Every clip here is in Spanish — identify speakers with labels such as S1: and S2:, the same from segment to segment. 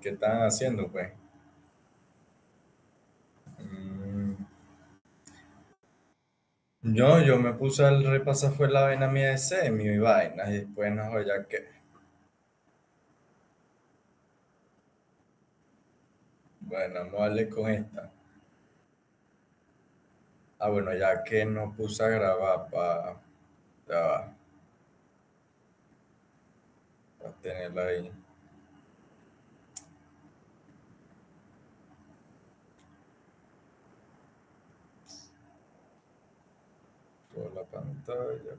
S1: ¿Qué están haciendo, pues? Mm, yo me puse al repasar fue la vaina mía de semi y vaina, y después no, ya que, bueno, vamos a darle con esta. Ah, bueno, ya que no puse a grabar para tenerla ahí, toda la pantalla.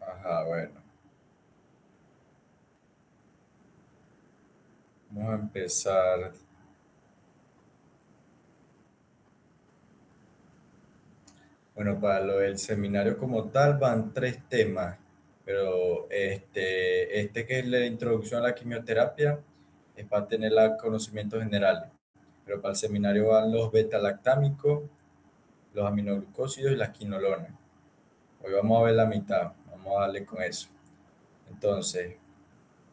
S1: Ajá, bueno, vamos a empezar. Bueno, para lo del seminario como tal van tres temas, pero este que es la introducción a la quimioterapia es para tener los conocimientos generales, pero para el seminario van los beta-lactámicos, los aminoglucósidos y las quinolonas. Hoy vamos a ver la mitad, vamos a darle con eso. Entonces,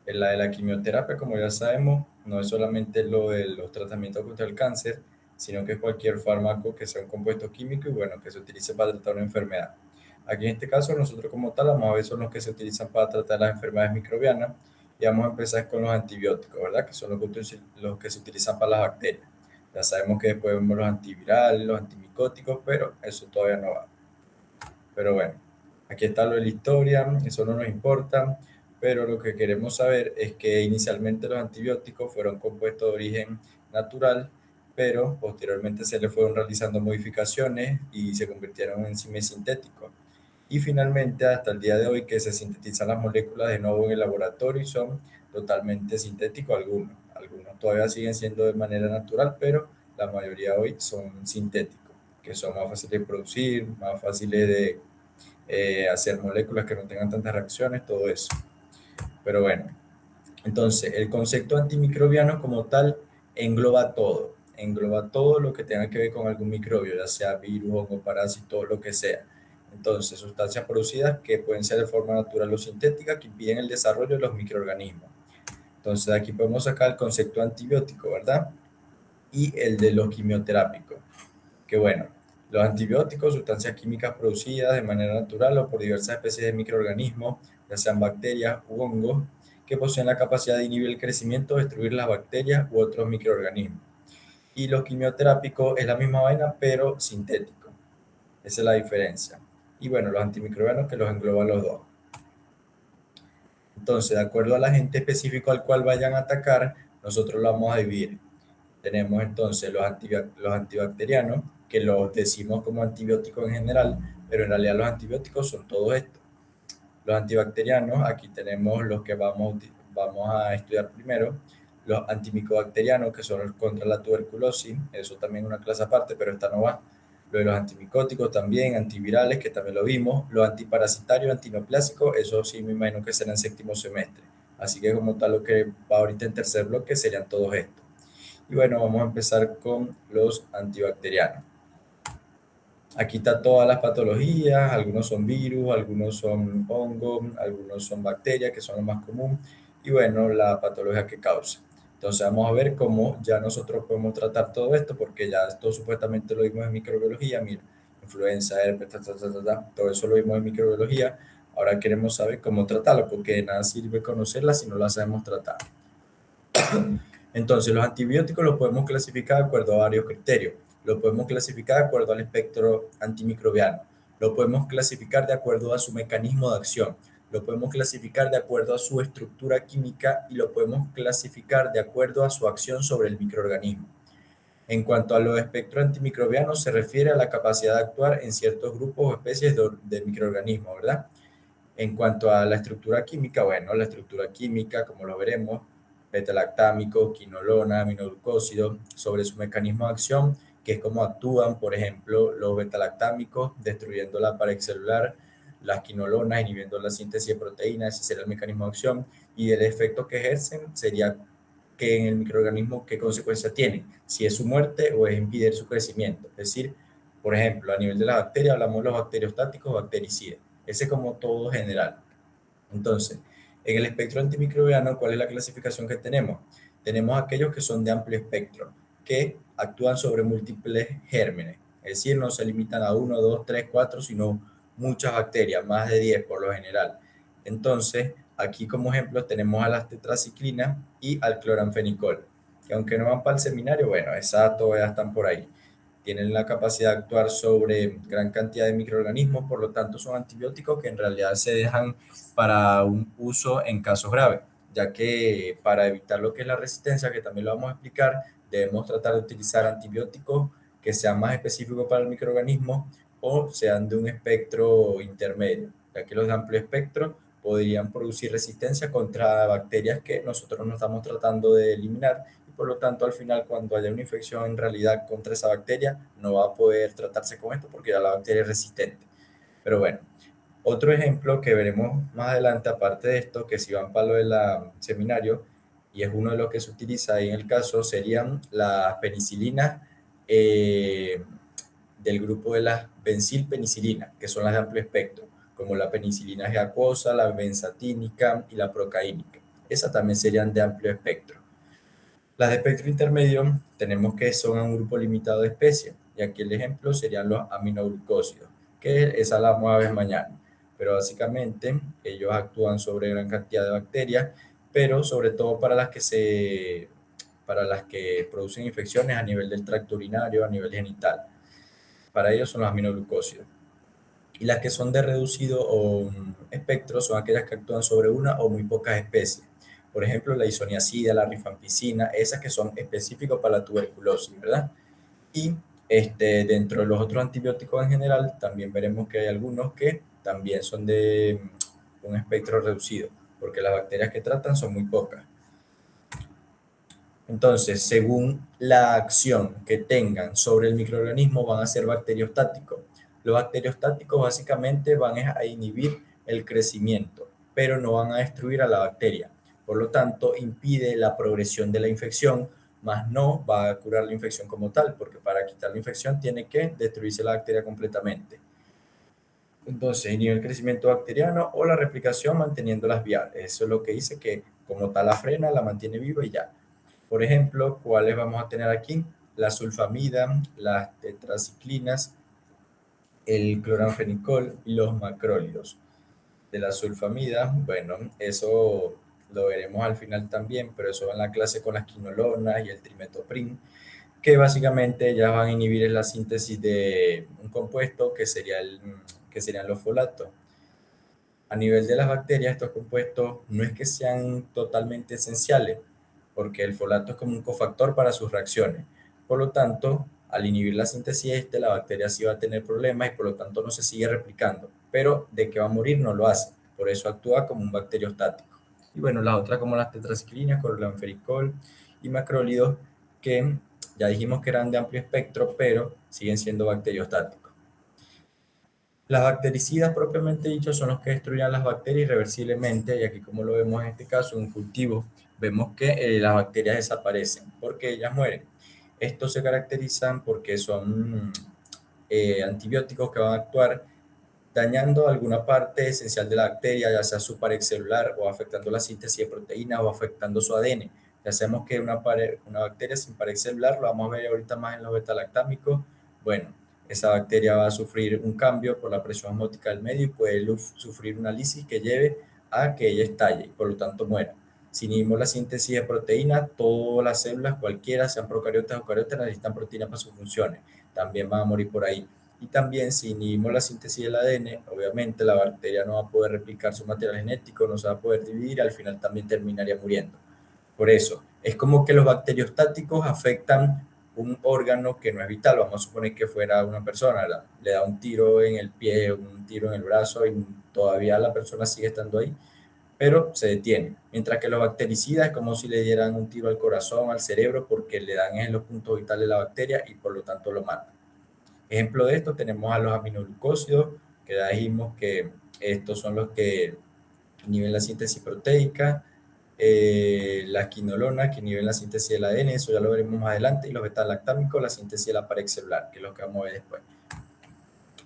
S1: en la de la quimioterapia, como ya sabemos, no es solamente lo de los tratamientos contra el cáncer, sino que es cualquier fármaco que sea un compuesto químico y bueno, que se utilice para tratar una enfermedad. Aquí en este caso, nosotros como tal, vamos a ver son los que se utilizan para tratar las enfermedades microbianas y vamos a empezar con los antibióticos, ¿verdad? Que son los que se utilizan para las bacterias. Ya sabemos que después vemos los antivirales, los antimicóticos, pero eso todavía no va. Pero bueno, aquí está lo de la historia, eso no nos importa, pero lo que queremos saber es que inicialmente los antibióticos fueron compuestos de origen natural, pero posteriormente se le fueron realizando modificaciones y se convirtieron en enzimas sintéticos. Y finalmente, hasta el día de hoy, que se sintetizan las moléculas de nuevo en el laboratorio y son totalmente sintéticos algunos. Algunos todavía siguen siendo de manera natural, pero la mayoría hoy son sintéticos, que son más fáciles de producir, más fáciles de hacer moléculas que no tengan tantas reacciones, todo eso. Pero bueno, entonces el concepto antimicrobiano como tal engloba todo lo que tenga que ver con algún microbio, ya sea virus, hongo, parásito, lo que sea. Entonces, sustancias producidas que pueden ser de forma natural o sintética que impiden el desarrollo de los microorganismos. Entonces, aquí podemos sacar el concepto antibiótico, ¿verdad? Y el de los quimioterápicos que bueno, los antibióticos, sustancias químicas producidas de manera natural o por diversas especies de microorganismos, ya sean bacterias u hongos, que poseen la capacidad de inhibir el crecimiento, destruir las bacterias u otros microorganismos. Y los quimioterápicos es la misma vaina, pero sintético. Esa es la diferencia. Y bueno, los antimicrobianos que los engloban los dos. Entonces, de acuerdo al agente específico al cual vayan a atacar, nosotros lo vamos a dividir. Tenemos entonces los antibacterianos, que los decimos como antibióticos en general, pero en realidad los antibióticos son todos estos. Los antibacterianos, aquí tenemos los que vamos a estudiar primero, los antimicobacterianos, que son contra la tuberculosis, eso también es una clase aparte, pero esta no va. Lo de los antimicóticos también, antivirales, que también lo vimos, los antiparasitarios, antineoplásicos, eso sí me imagino que será en séptimo semestre. Así que como tal lo que va ahorita en tercer bloque serían todos estos. Y bueno, vamos a empezar con los antibacterianos. Aquí está todas las patologías, algunos son virus, algunos son hongos, algunos son bacterias, que son los más comunes, y bueno, la patología que causa. Entonces vamos a ver cómo ya nosotros podemos tratar todo esto, porque ya esto supuestamente lo vimos en microbiología, mira, influenza, herpes, todo eso lo vimos en microbiología. Ahora queremos saber cómo tratarlo, porque de nada sirve conocerla si no la sabemos tratar. Entonces, los antibióticos los podemos clasificar de acuerdo a varios criterios. Lo podemos clasificar de acuerdo al espectro antimicrobiano. Lo podemos clasificar de acuerdo a su mecanismo de acción. Lo podemos clasificar de acuerdo a su estructura química y lo podemos clasificar de acuerdo a su acción sobre el microorganismo. En cuanto a los espectros antimicrobianos, se refiere a la capacidad de actuar en ciertos grupos o especies de microorganismos, ¿verdad? En cuanto a la estructura química, bueno, la estructura química, como lo veremos, beta-lactámico, quinolona, aminoglucósidos, sobre su mecanismo de acción, que es cómo actúan, por ejemplo, los beta-lactámicos, destruyendo la pared celular, las quinolonas, inhibiendo la síntesis de proteínas, ese sería el mecanismo de acción, y el efecto que ejercen sería que en el microorganismo, qué consecuencia tiene, si es su muerte o es impedir su crecimiento. Es decir, Por ejemplo, a nivel de la bacteria hablamos de los bacteriostáticos o bactericidas. Ese es como todo general. Entonces, en el espectro antimicrobiano, ¿cuál es la clasificación que tenemos? Tenemos aquellos que son de amplio espectro, que actúan sobre múltiples gérmenes, es decir, no se limitan a uno, dos, tres, cuatro, sino muchas bacterias, más de 10 por lo general. Entonces, aquí como ejemplo tenemos a las tetraciclinas y al cloranfenicol, que aunque no van para el seminario, bueno, esas todavía están por ahí. Tienen la capacidad de actuar sobre gran cantidad de microorganismos, por lo tanto son antibióticos que en realidad se dejan para un uso en casos graves, ya que para evitar lo que es la resistencia, que también lo vamos a explicar, debemos tratar de utilizar antibióticos que sean más específicos para el microorganismo o sean de un espectro intermedio, ya que los de amplio espectro podrían producir resistencia contra bacterias que nosotros no estamos tratando de eliminar y por lo tanto al final cuando haya una infección en realidad contra esa bacteria no va a poder tratarse con esto porque ya la bacteria es resistente. Pero bueno, otro ejemplo que veremos más adelante, aparte de esto, que si van para lo del seminario, y es uno de los que se utiliza ahí en el caso, serían las penicilinas eh, del grupo de las benzilpenicilinas, que son las de amplio espectro, como la penicilina G acuosa, la benzatínica y la procaínica. Esas también serían de amplio espectro. Las de espectro intermedio tenemos que son a un grupo limitado de especies, y aquí el ejemplo serían los aminoglucósidos, que esa la vamos a ver mañana. Pero básicamente ellos actúan sobre gran cantidad de bacterias, pero sobre todo para las que producen infecciones a nivel del tracto urinario, a nivel genital. Para ellos son los aminoglucósidos. Y las que son de reducido o espectro son aquellas que actúan sobre una o muy pocas especies. Por ejemplo, la isoniazida, la rifampicina, esas que son específicos para la tuberculosis, ¿verdad? Y dentro de los otros antibióticos en general, también veremos que hay algunos que también son de un espectro reducido, porque las bacterias que tratan son muy pocas. Entonces, según la acción que tengan sobre el microorganismo, van a ser bacteriostáticos. Los bacteriostáticos básicamente van a inhibir el crecimiento, pero no van a destruir a la bacteria. Por lo tanto, impide la progresión de la infección, más no va a curar la infección como tal, porque para quitar la infección tiene que destruirse la bacteria completamente. Entonces, inhibe el crecimiento bacteriano o la replicación manteniendo las viales. Eso es lo que dice que como tal la frena, la mantiene viva y ya. Por ejemplo, ¿cuáles vamos a tener aquí? La sulfamida, las tetraciclinas, el cloranfenicol y los macrólidos. De la sulfamida, bueno, eso lo veremos al final también, pero eso va en la clase con las quinolonas y el trimetoprim, que básicamente ya van a inhibir la síntesis de un compuesto que serían los folatos. A nivel de las bacterias, estos compuestos no es que sean totalmente esenciales, porque el folato es como un cofactor para sus reacciones. Por lo tanto, al inhibir la síntesis la bacteria sí va a tener problemas y por lo tanto no se sigue replicando. Pero de que va a morir no lo hace. Por eso actúa como un bacteriostático. Y bueno, las otras como las tetraciclinas, cloranfenicol y macrólidos, que ya dijimos que eran de amplio espectro, pero siguen siendo bacteriostáticos. Las bactericidas propiamente dicho son los que destruyen las bacterias irreversiblemente y aquí como lo vemos en este caso en un cultivo, vemos que las bacterias desaparecen porque ellas mueren. Estos se caracterizan porque son antibióticos que van a actuar dañando alguna parte esencial de la bacteria, ya sea su pared celular o afectando la síntesis de proteínas o afectando su ADN. Ya sabemos que una bacteria sin pared celular, lo vamos a ver ahorita más en los betalactámicos, bueno, esa bacteria va a sufrir un cambio por la presión osmótica del medio y puede sufrir una lisis que lleve a que ella estalle y por lo tanto muera. Si inhibimos la síntesis de proteínas, todas las células, cualquiera, sean procariotas o eucariotas, necesitan proteínas para sus funciones. También van a morir por ahí. Y también si inhibimos la síntesis del ADN, obviamente la bacteria no va a poder replicar su material genético, no se va a poder dividir, y al final también terminaría muriendo. Por eso, es como que los bacteriostáticos afectan un órgano que no es vital. Vamos a suponer que fuera una persona, le da un tiro en el pie, un tiro en el brazo y todavía la persona sigue estando ahí, pero se detiene. Mientras que los bactericidas es como si le dieran un tiro al corazón, al cerebro, porque le dan en los puntos vitales de la bacteria y por lo tanto lo matan. Ejemplo de esto tenemos a los aminoglucósidos, que ya dijimos que estos son los que inhiben la síntesis proteica, las quinolonas que inhiben la síntesis del ADN, eso ya lo veremos más adelante, y los beta-lactámicos, la síntesis de la pared celular, que es lo que vamos a ver después.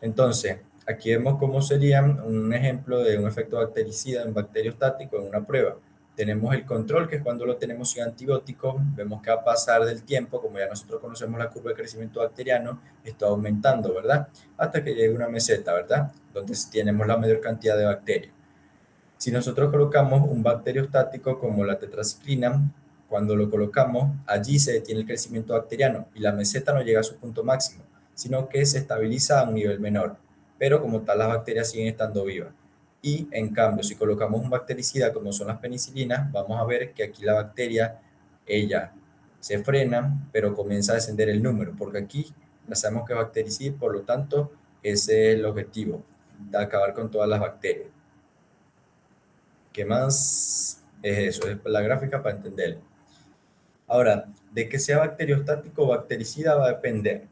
S1: Entonces, aquí vemos cómo sería un ejemplo de un efecto bactericida en bacteriostático en una prueba. Tenemos el control, que es cuando lo tenemos sin antibiótico. Vemos que a pasar del tiempo, como ya nosotros conocemos la curva de crecimiento bacteriano, está aumentando, ¿verdad? Hasta que llegue a una meseta, ¿verdad? Donde tenemos la mayor cantidad de bacterias. Si nosotros colocamos un bacteriostático como la tetraciclina, cuando lo colocamos, allí se detiene el crecimiento bacteriano y la meseta no llega a su punto máximo, sino que se estabiliza a un nivel menor. Pero como tal, las bacterias siguen estando vivas. Y en cambio, si colocamos un bactericida como son las penicilinas, vamos a ver que aquí la bacteria, ella se frena, pero comienza a descender el número, porque aquí ya sabemos que es bactericida y por lo tanto ese es el objetivo, de acabar con todas las bacterias. ¿Qué más es eso? Es la gráfica para entender. Ahora, de que sea bacteriostático o bactericida va a depender,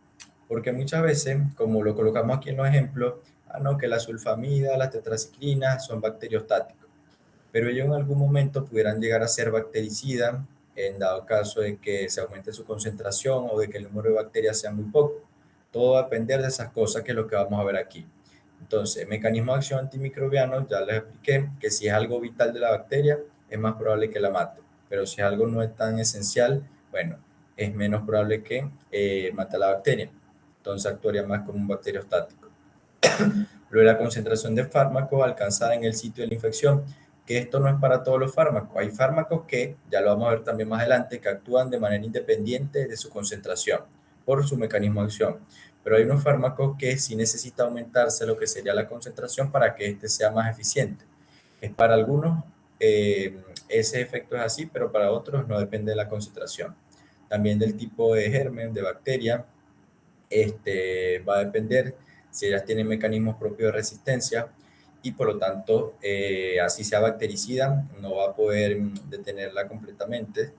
S1: porque muchas veces, como lo colocamos aquí en los ejemplos, no, que la sulfamida, la tetraciclina son bacteriostáticos, pero ellos en algún momento pudieran llegar a ser bactericidas en dado caso de que se aumente su concentración o de que el número de bacterias sea muy poco. Todo va a depender de esas cosas que es lo que vamos a ver aquí. Entonces, mecanismo de acción antimicrobiano, ya les expliqué que si es algo vital de la bacteria, es más probable que la mate, pero si algo no es tan esencial, bueno, es menos probable que mate a la bacteria. Entonces actuaría más como un bacteriostático. Luego la concentración de fármacos alcanzada en el sitio de la infección, que esto no es para todos los fármacos. Hay fármacos que, ya lo vamos a ver también más adelante, que actúan de manera independiente de su concentración por su mecanismo de acción. Pero hay unos fármacos que sí necesita aumentarse lo que sería la concentración para que éste sea más eficiente. Es para algunos ese efecto es así, pero para otros no depende de la concentración. También del tipo de germen, de bacteria, va a depender si ellas tienen mecanismos propios de resistencia y por lo tanto, así sea bactericida, no va a poder detenerla completamente.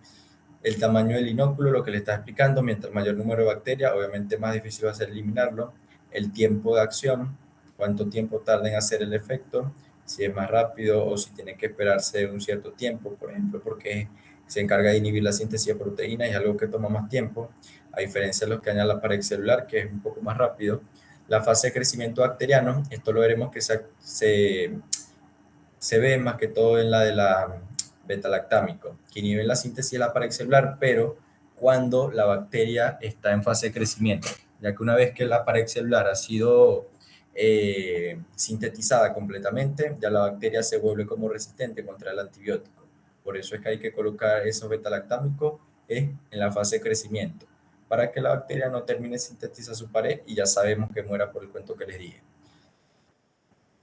S1: El tamaño del inóculo, lo que le está explicando, mientras mayor número de bacterias, obviamente más difícil va a ser eliminarlo. El tiempo de acción, cuánto tiempo tarda en hacer el efecto, si es más rápido o si tiene que esperarse un cierto tiempo, por ejemplo, porque se encarga de inhibir la síntesis de proteínas y es algo que toma más tiempo, a diferencia de los que añaden la pared celular, que es un poco más rápido. La fase de crecimiento bacteriano, esto lo veremos que se ve más que todo en la de la beta-lactámico, que inhibe la síntesis de la pared celular, pero cuando la bacteria está en fase de crecimiento, ya que una vez que la pared celular ha sido sintetizada completamente, ya la bacteria se vuelve como resistente contra el antibiótico. Por eso es que hay que colocar esos beta-lactámicos en la fase de crecimiento, para que la bacteria no termine de sintetizar su pared y ya sabemos que muera por el cuento que les dije.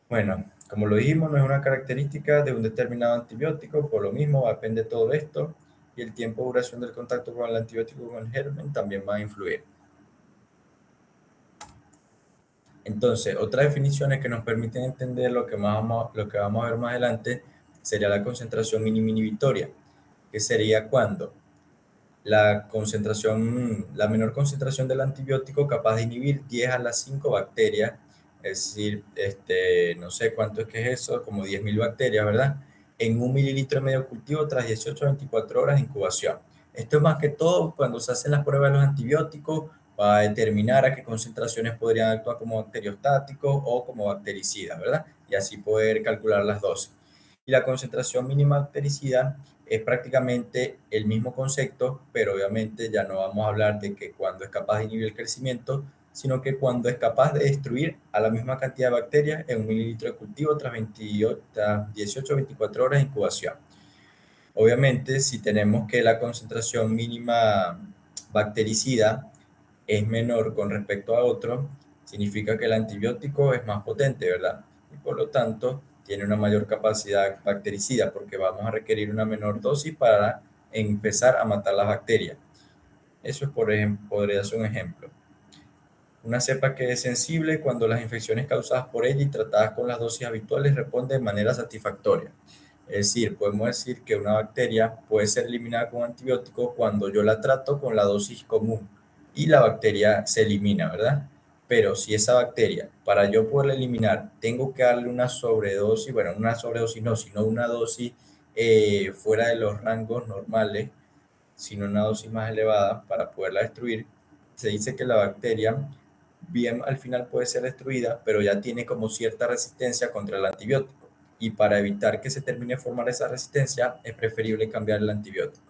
S1: Bueno, como lo dijimos, no es una característica de un determinado antibiótico, por lo mismo depende de todo esto y el tiempo de duración del contacto con el antibiótico con el germen también va a influir. Entonces, otras definiciones que nos permiten entender lo que vamos a ver más adelante sería la concentración mínima inhibitoria, que sería cuando la menor concentración del antibiótico capaz de inhibir 10 a las 5 bacterias, es decir, no sé cuánto es que es eso, como 10.000 bacterias, ¿verdad? En 1 mililitro de medio cultivo tras 18 a 24 horas de incubación. Esto es más que todo cuando se hacen las pruebas de los antibióticos para determinar a qué concentraciones podrían actuar como bacteriostáticos o como bactericidas, ¿verdad? Y así poder calcular las dosis. Y la concentración mínima bactericida es prácticamente el mismo concepto, pero obviamente ya no vamos a hablar de que cuando es capaz de inhibir el crecimiento, sino que cuando es capaz de destruir a la misma cantidad de bacterias en 1 mililitro de cultivo tras 18 o 24 horas de incubación. Obviamente, si tenemos que la concentración mínima bactericida es menor con respecto a otro, significa que el antibiótico es más potente, ¿verdad? Y por lo tanto, tiene una mayor capacidad bactericida porque vamos a requerir una menor dosis para empezar a matar las bacterias. Eso es, por ejemplo, podría ser un ejemplo. Una cepa que es sensible cuando las infecciones causadas por ella y tratadas con las dosis habituales responde de manera satisfactoria. Es decir, podemos decir que una bacteria puede ser eliminada con antibióticos cuando yo la trato con la dosis común y la bacteria se elimina, ¿verdad? Pero si esa bacteria, para yo poderla eliminar, tengo que darle una sobredosis, bueno, una sobredosis no, sino una dosis fuera de los rangos normales, sino una dosis más elevada para poderla destruir, se dice que la bacteria bien al final puede ser destruida, pero ya tiene como cierta resistencia contra el antibiótico. Y para evitar que se termine de formar esa resistencia, es preferible cambiar el antibiótico.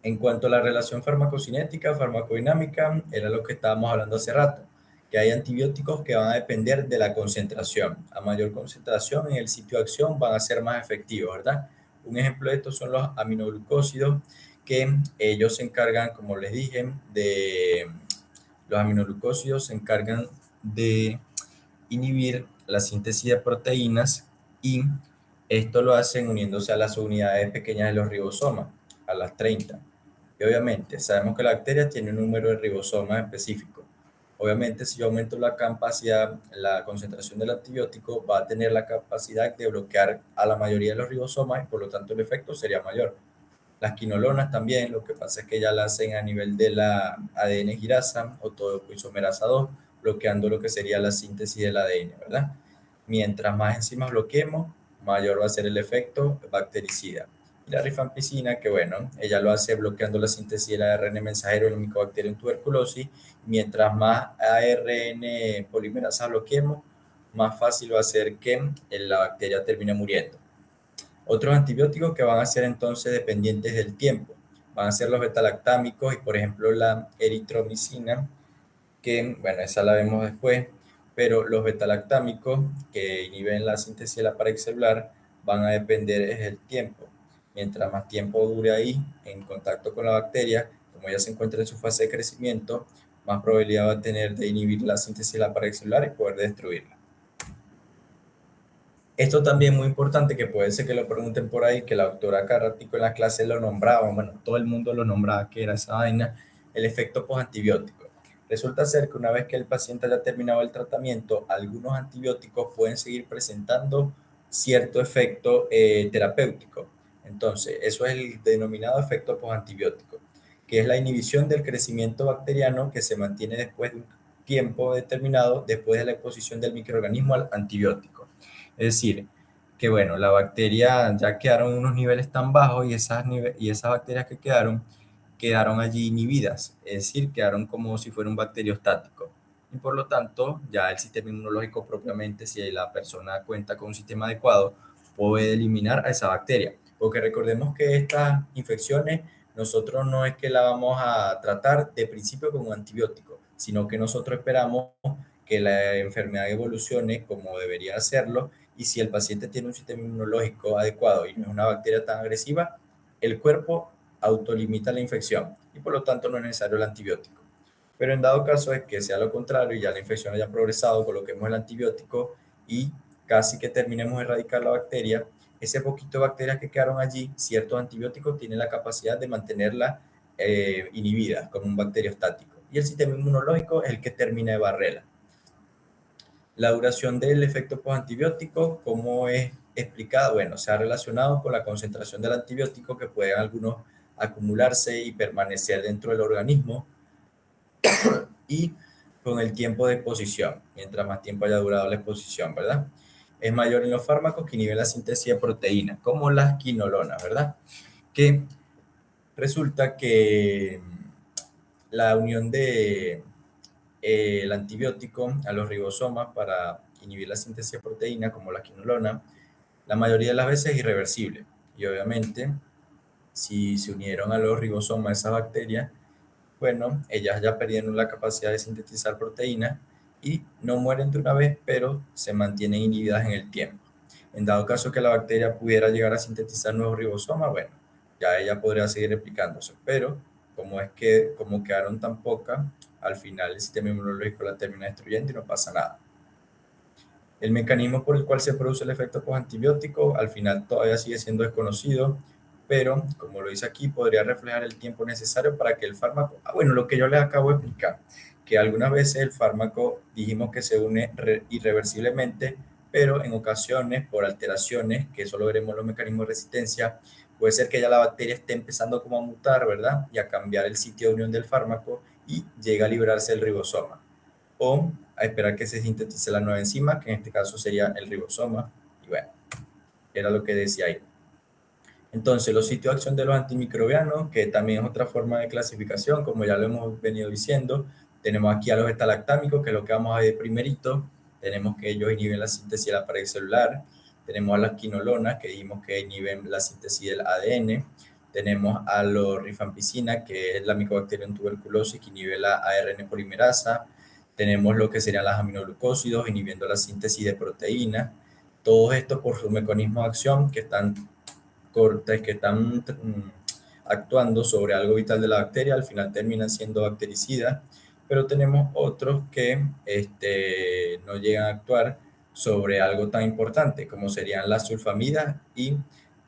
S1: En cuanto a la relación farmacocinética, farmacodinámica, era lo que estábamos hablando hace rato, que hay antibióticos que van a depender de la concentración. A mayor concentración en el sitio de acción van a ser más efectivos, ¿verdad? Un ejemplo de esto son los aminoglucósidos, que ellos se encargan, como les dije, de los aminoglucósidos se encargan de inhibir la síntesis de proteínas y esto lo hacen uniéndose a las unidades pequeñas de los ribosomas, a las 30. Y obviamente sabemos que la bacteria tiene un número de ribosomas específico. Obviamente si yo aumento la capacidad, la concentración del antibiótico va a tener la capacidad de bloquear a la mayoría de los ribosomas y por lo tanto el efecto sería mayor. Las quinolonas también, lo que pasa es que ya la hacen a nivel de la ADN girasa o topoisomerasa 2, bloqueando lo que sería la síntesis del ADN, ¿verdad? Mientras más enzimas bloqueemos, mayor va a ser el efecto bactericida. Y la rifampicina, que bueno, ella lo hace bloqueando la síntesis del ARN mensajero del Mycobacterium tuberculosis. Mientras más ARN polimerasa bloqueemos, más fácil va a ser que la bacteria termine muriendo. Otros antibióticos que van a ser entonces dependientes del tiempo van a ser los betalactámicos y por ejemplo la eritromicina, que bueno, esa la vemos después, pero los betalactámicos que inhiben la síntesis de la pared celular van a depender del tiempo. Mientras más tiempo dure ahí en contacto con la bacteria, como ya se encuentra en su fase de crecimiento, más probabilidad va a tener de inhibir la síntesis de la pared celular y poder destruirla. Esto también es muy importante, que puede ser que lo pregunten por ahí, que la doctora Carratico en la clase lo nombraba, bueno, todo el mundo lo nombraba, que era esa vaina, el efecto postantibiótico. Resulta ser que una vez que el paciente haya terminado el tratamiento, algunos antibióticos pueden seguir presentando cierto efecto terapéutico. Entonces, eso es el denominado efecto postantibiótico, que es la inhibición del crecimiento bacteriano que se mantiene después de un tiempo determinado, después de la exposición del microorganismo al antibiótico. Es decir, que bueno, la bacteria ya quedaron en unos niveles tan bajos y esas bacterias que quedaron allí inhibidas, es decir, quedaron como si fuera un bacteriostático. Y por lo tanto, ya el sistema inmunológico propiamente, si la persona cuenta con un sistema adecuado, puede eliminar a esa bacteria. Porque recordemos que estas infecciones nosotros no es que la vamos a tratar de principio con un antibiótico, sino que nosotros esperamos que la enfermedad evolucione como debería hacerlo, y si el paciente tiene un sistema inmunológico adecuado y no es una bacteria tan agresiva, el cuerpo autolimita la infección y por lo tanto no es necesario el antibiótico. Pero en dado caso es que sea lo contrario y ya la infección haya progresado, coloquemos el antibiótico y casi que terminemos de erradicar la bacteria, ese poquito de bacterias que quedaron allí, ciertos antibióticos tienen la capacidad de mantenerla inhibida como un bacteriostático. Y el sistema inmunológico es el que termina de barrerla. La duración del efecto postantibiótico, ¿cómo es explicada? Bueno, se ha relacionado con la concentración del antibiótico, que pueden algunos acumularse y permanecer dentro del organismo, y con el tiempo de exposición, mientras más tiempo haya durado la exposición, ¿verdad? Es mayor en los fármacos que inhiben la síntesis de proteínas, como las quinolonas, ¿verdad? Que resulta que la unión de el antibiótico a los ribosomas para inhibir la síntesis de proteína, como la quinolona, la mayoría de las veces es irreversible. Y obviamente, si se unieron a los ribosomas esas bacterias, bueno, ellas ya perdieron la capacidad de sintetizar proteínas y no mueren de una vez, pero se mantienen inhibidas en el tiempo. En dado caso que la bacteria pudiera llegar a sintetizar nuevos ribosomas, bueno, ya ella podría seguir replicándose, pero como quedaron tan pocas, al final el sistema inmunológico la termina destruyendo y no pasa nada. El mecanismo por el cual se produce el efecto postantibiótico al final todavía sigue siendo desconocido, pero como lo dice aquí, podría reflejar el tiempo necesario para que el fármaco, bueno, lo que yo les acabo de explicar, que algunas veces el fármaco dijimos que se une irreversiblemente, pero en ocasiones por alteraciones, que eso lo veremos en los mecanismos de resistencia, puede ser que ya la bacteria esté empezando como a mutar, ¿verdad? Y a cambiar el sitio de unión del fármaco y llega a librarse el ribosoma, o a esperar que se sintetice la nueva enzima, que en este caso sería el ribosoma. Y bueno, era lo que decía ahí. Entonces, los sitios de acción de los antimicrobianos, que también es otra forma de clasificación, como ya lo hemos venido diciendo, Tenemos aquí a los beta-lactámicos, que es lo que vamos a ver primerito. Tenemos que ellos inhiben la síntesis de la pared celular. Tenemos a las quinolonas, que dijimos que inhiben la síntesis del ADN. Tenemos a los rifampicina, que es la Mycobacterium tuberculosis, que inhibe la ARN polimerasa. Tenemos lo que serían las aminoglucósidos, inhibiendo la síntesis de proteínas. Todo esto por su mecanismo de acción, que están cortes, que están actuando sobre algo vital de la bacteria, al final terminan siendo bactericidas, pero tenemos otros que no llegan a actuar sobre algo tan importante como serían las sulfamidas y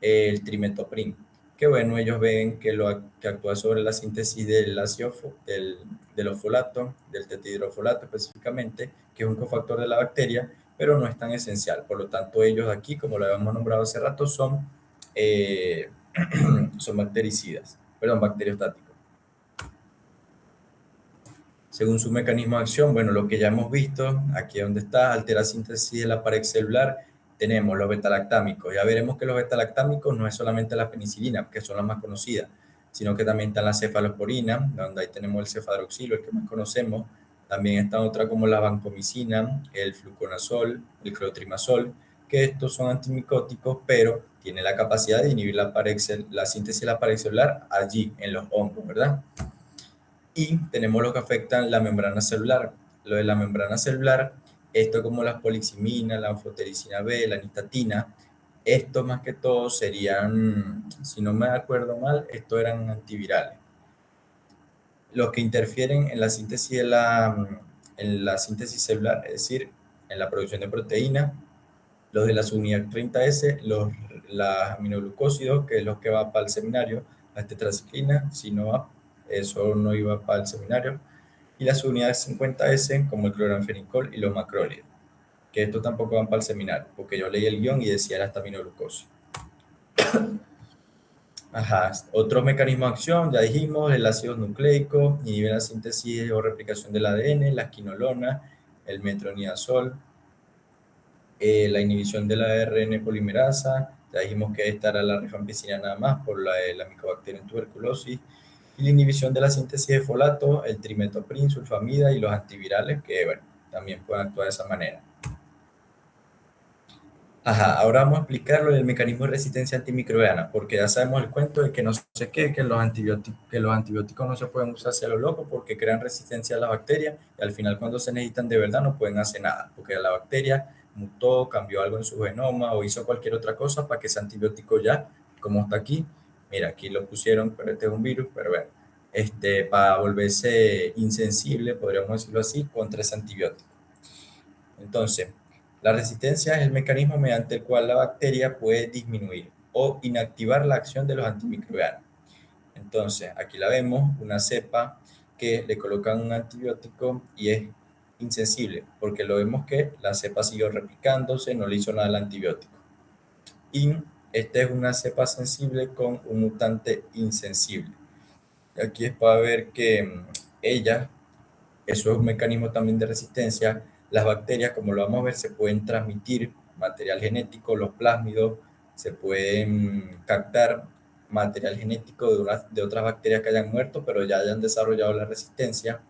S1: el trimetoprim, que bueno, ellos ven que, que actúa sobre la síntesis del ácido, de los folatos, del tetihidrofolato específicamente, que es un cofactor de la bacteria, pero no es tan esencial. Por lo tanto, ellos aquí, como lo habíamos nombrado hace rato, son eh, son bactericidas, perdón, bacteriostáticos. Según su mecanismo de acción, bueno, lo que ya hemos visto, aquí donde está, altera síntesis de la pared celular, tenemos los betalactámicos. Ya veremos que los betalactámicos no es solamente la penicilina, que son las más conocidas, sino que también están las cefalosporinas, donde ahí tenemos el cefadroxilo, el que más conocemos. También está otra como la vancomicina, el fluconazol, el clotrimazol, que estos son antimicóticos, pero tienen la capacidad de inhibir la síntesis de la pared celular allí, en los hongos, ¿verdad? Y tenemos lo que afectan la membrana celular. Lo de la membrana celular, esto como las poliximinas, la anfotericina B, la nistatina, esto más que todo serían, si no me acuerdo mal, estos eran antivirales. Los que interfieren en la síntesis en la síntesis celular, es decir, en la producción de proteínas, los de la subunidad 30S, los aminoglucósidos, que es los que va para el seminario, la tetraciclina, si no va, eso no iba para el seminario, y las unidades 50S, como el cloranfenicol y los macrólidos, que estos tampoco van para el seminario, porque yo leí el guión y decía era hasta aminoglucosis. Ajá, otros mecanismos de acción, ya dijimos, el ácido nucleico, inhibe la síntesis o replicación del ADN, la quinolona, el metronidazol, la inhibición de la ARN polimerasa, ya dijimos que esta era la rifampicina nada más por la Mycobacterium tuberculosis, y la inhibición de la síntesis de folato, el trimetoprim, sulfamida y los antivirales, que bueno, también pueden actuar de esa manera. Ajá, ahora vamos a explicarlo del mecanismo de resistencia antimicrobiana, porque ya sabemos el cuento de que no sé qué, que los antibióticos no se pueden usar hacia lo loco porque crean resistencia a las bacterias y al final cuando se necesitan de verdad no pueden hacer nada, porque la bacteria mutó, cambió algo en su genoma o hizo cualquier otra cosa para que ese antibiótico ya, como está aquí, mira, aquí lo pusieron, pero este es un virus, pero bueno, para volverse insensible, podríamos decirlo así, contra ese antibiótico. Entonces, la resistencia es el mecanismo mediante el cual la bacteria puede disminuir o inactivar la acción de los antimicrobianos. Entonces, aquí la vemos, una cepa que le colocan un antibiótico y es insensible, porque lo vemos que la cepa siguió replicándose, no le hizo nada al antibiótico. Y esta es una cepa sensible con un mutante insensible. Y aquí es para ver que ella, eso es un mecanismo también de resistencia. Las bacterias, como lo vamos a ver, se pueden transmitir material genético, los plásmidos, se pueden captar material genético de otras bacterias que hayan muerto, pero ya hayan desarrollado la resistencia.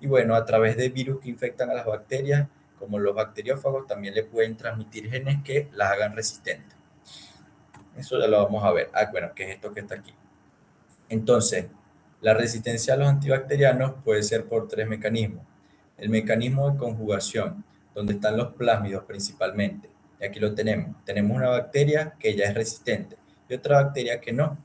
S1: Y bueno, a través de virus que infectan a las bacterias, como los bacteriófagos, también le pueden transmitir genes que las hagan resistentes. Eso ya lo vamos a ver. Ah, bueno, ¿qué es esto que está aquí? Entonces, la resistencia a los antibacterianos puede ser por tres mecanismos. El mecanismo de conjugación, donde están los plásmidos principalmente. Y aquí lo tenemos. Tenemos una bacteria que ya es resistente y otra bacteria que no.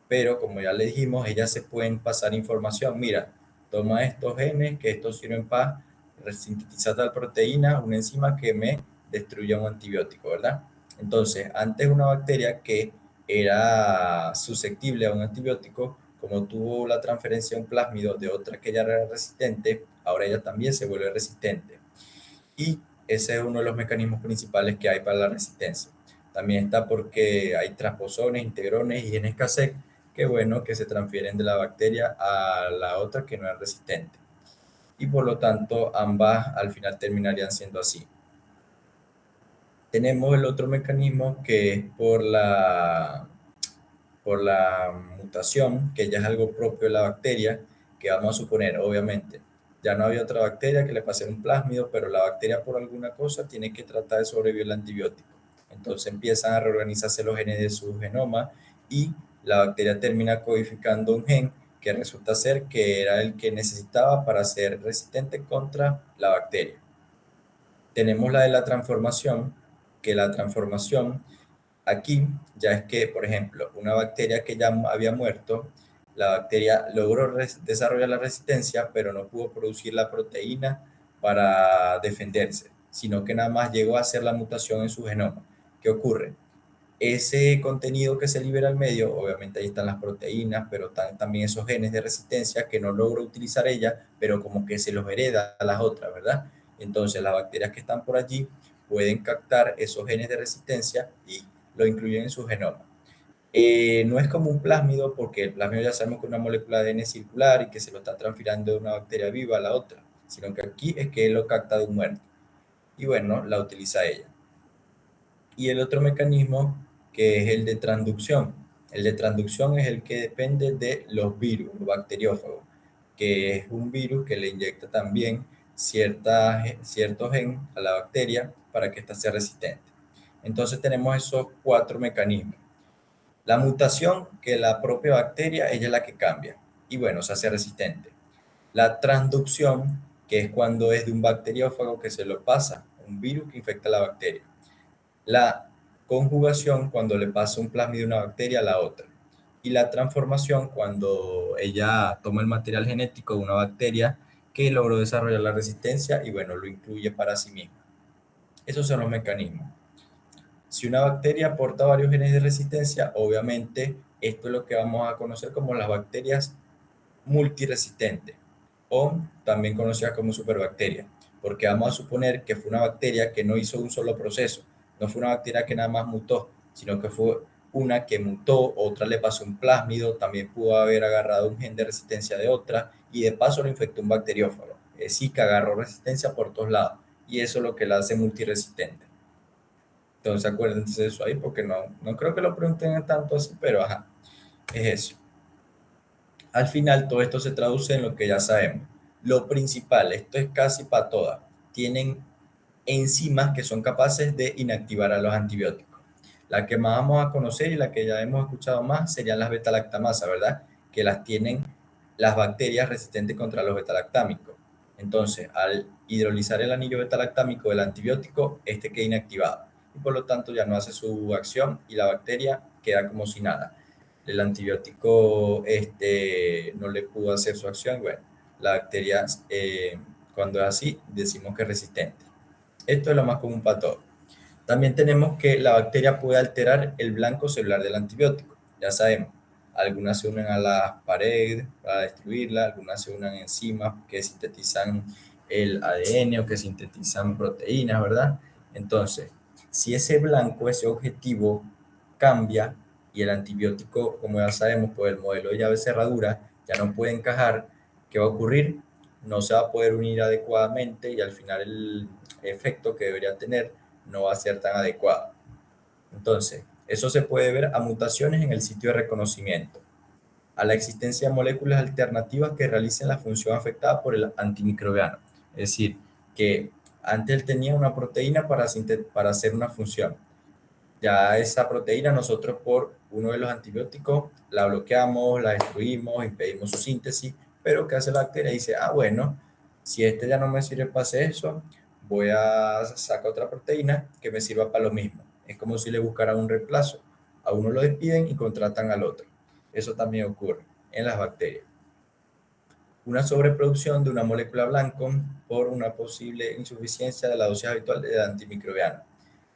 S1: Pero como ya le dijimos, ellas se pueden pasar información. Mira, toma estos genes que estos sirven para sintetizar tal proteína, una enzima que me destruya un antibiótico, ¿verdad? Entonces, antes una bacteria que era susceptible a un antibiótico, como tuvo la transferencia de un plásmido de otra que ya era resistente, ahora ella también se vuelve resistente. Y ese es uno de los mecanismos principales que hay para la resistencia. También está porque hay transposones, integrones y genes cassette que bueno, que se transfieren de la bacteria a la otra que no es resistente. Y por lo tanto, ambas al final terminarían siendo así. Tenemos el otro mecanismo que es por la mutación, que ya es algo propio de la bacteria, que vamos a suponer, obviamente, ya no había otra bacteria que le pasara un plásmido, pero la bacteria por alguna cosa tiene que tratar de sobrevivir el antibiótico. Entonces empiezan a reorganizarse los genes de su genoma y la bacteria termina codificando un gen que resulta ser que era el que necesitaba para ser resistente contra la bacteria. Tenemos la de la transformación, que la transformación aquí ya es que, por ejemplo, una bacteria que ya había muerto, la bacteria logró desarrollar la resistencia, pero no pudo producir la proteína para defenderse, sino que nada más llegó a hacer la mutación en su genoma. ¿Qué ocurre? Ese contenido que se libera al medio, obviamente ahí están las proteínas, pero están también esos genes de resistencia que no logró utilizar ella, pero como que se los hereda a las otras, ¿verdad? Entonces las bacterias que están por allí pueden captar esos genes de resistencia y lo incluyen en su genoma. No es como un plásmido, porque el plásmido ya sabemos que es una molécula de ADN circular y que se lo está transfiriendo de una bacteria viva a la otra, sino que aquí es que él lo capta de un muerto. Y bueno, la utiliza ella. Y el otro mecanismo que es el de transducción. El de transducción es el que depende de los virus, los bacteriófagos, que es un virus que le inyecta también cierto gen a la bacteria para que ésta sea resistente. Entonces tenemos esos cuatro mecanismos. La mutación, que la propia bacteria, ella es la que cambia y bueno, se hace resistente. La transducción, que es cuando es de un bacteriófago que se lo pasa, un virus que infecta a la bacteria. La conjugación, cuando le pasa un plasmid de una bacteria a la otra. Y la transformación, cuando ella toma el material genético de una bacteria que logró desarrollar la resistencia y bueno, lo incluye para sí misma. Esos son los mecanismos. Si una bacteria aporta varios genes de resistencia, obviamente esto es lo que vamos a conocer como las bacterias multiresistentes o también conocidas como superbacterias, porque vamos a suponer que fue una bacteria que no hizo un solo proceso, no fue una bacteria que nada más mutó, sino que fue una que mutó, otra le pasó un plásmido, también pudo haber agarrado un gen de resistencia de otra y de paso lo infectó un bacteriófago, es decir, que agarró resistencia por todos lados y eso es lo que la hace multiresistente. Entonces acuérdense de eso ahí porque no creo que lo pregunten tanto así, pero ajá, es eso. Al final todo esto se traduce en lo que ya sabemos. Lo principal, esto es casi para todas, tienen enzimas que son capaces de inactivar a los antibióticos. La que más vamos a conocer y la que ya hemos escuchado más serían las beta-lactamasas, ¿verdad? Que las tienen las bacterias resistentes contra los beta-lactámicos. Entonces, al hidrolizar el anillo beta-lactámico del antibiótico, este queda inactivado y por lo tanto ya no hace su acción y la bacteria queda como si nada. El antibiótico no le pudo hacer su acción. Bueno, la bacteria, cuando es así, decimos que es resistente. Esto es lo más común para todos. También tenemos que la bacteria puede alterar el blanco celular del antibiótico. Ya sabemos, algunas se unen a las paredes para destruirla, algunas se unen a enzimas que sintetizan el ADN o que sintetizan proteínas, ¿verdad? Entonces, si ese blanco, ese objetivo cambia y el antibiótico, como ya sabemos, por el modelo de llave cerradura, ya no puede encajar, ¿qué va a ocurrir? No se va a poder unir adecuadamente y al final el efecto que debería tener no va a ser tan adecuado. Entonces, eso se puede ver a mutaciones en el sitio de reconocimiento, a la existencia de moléculas alternativas que realicen la función afectada por el antimicrobiano. Es decir, que antes él tenía una proteína para hacer una función. Ya esa proteína nosotros por uno de los antibióticos la bloqueamos, la destruimos, impedimos su síntesis, pero ¿qué hace la bacteria? Dice, ah, bueno, si este ya no me sirve para hacer eso, voy a sacar otra proteína que me sirva para lo mismo. Es como si le buscaran un reemplazo. A uno lo despiden y contratan al otro. Eso también ocurre en las bacterias. Una sobreproducción de una molécula blanco por una posible insuficiencia de la dosis habitual del antimicrobiano.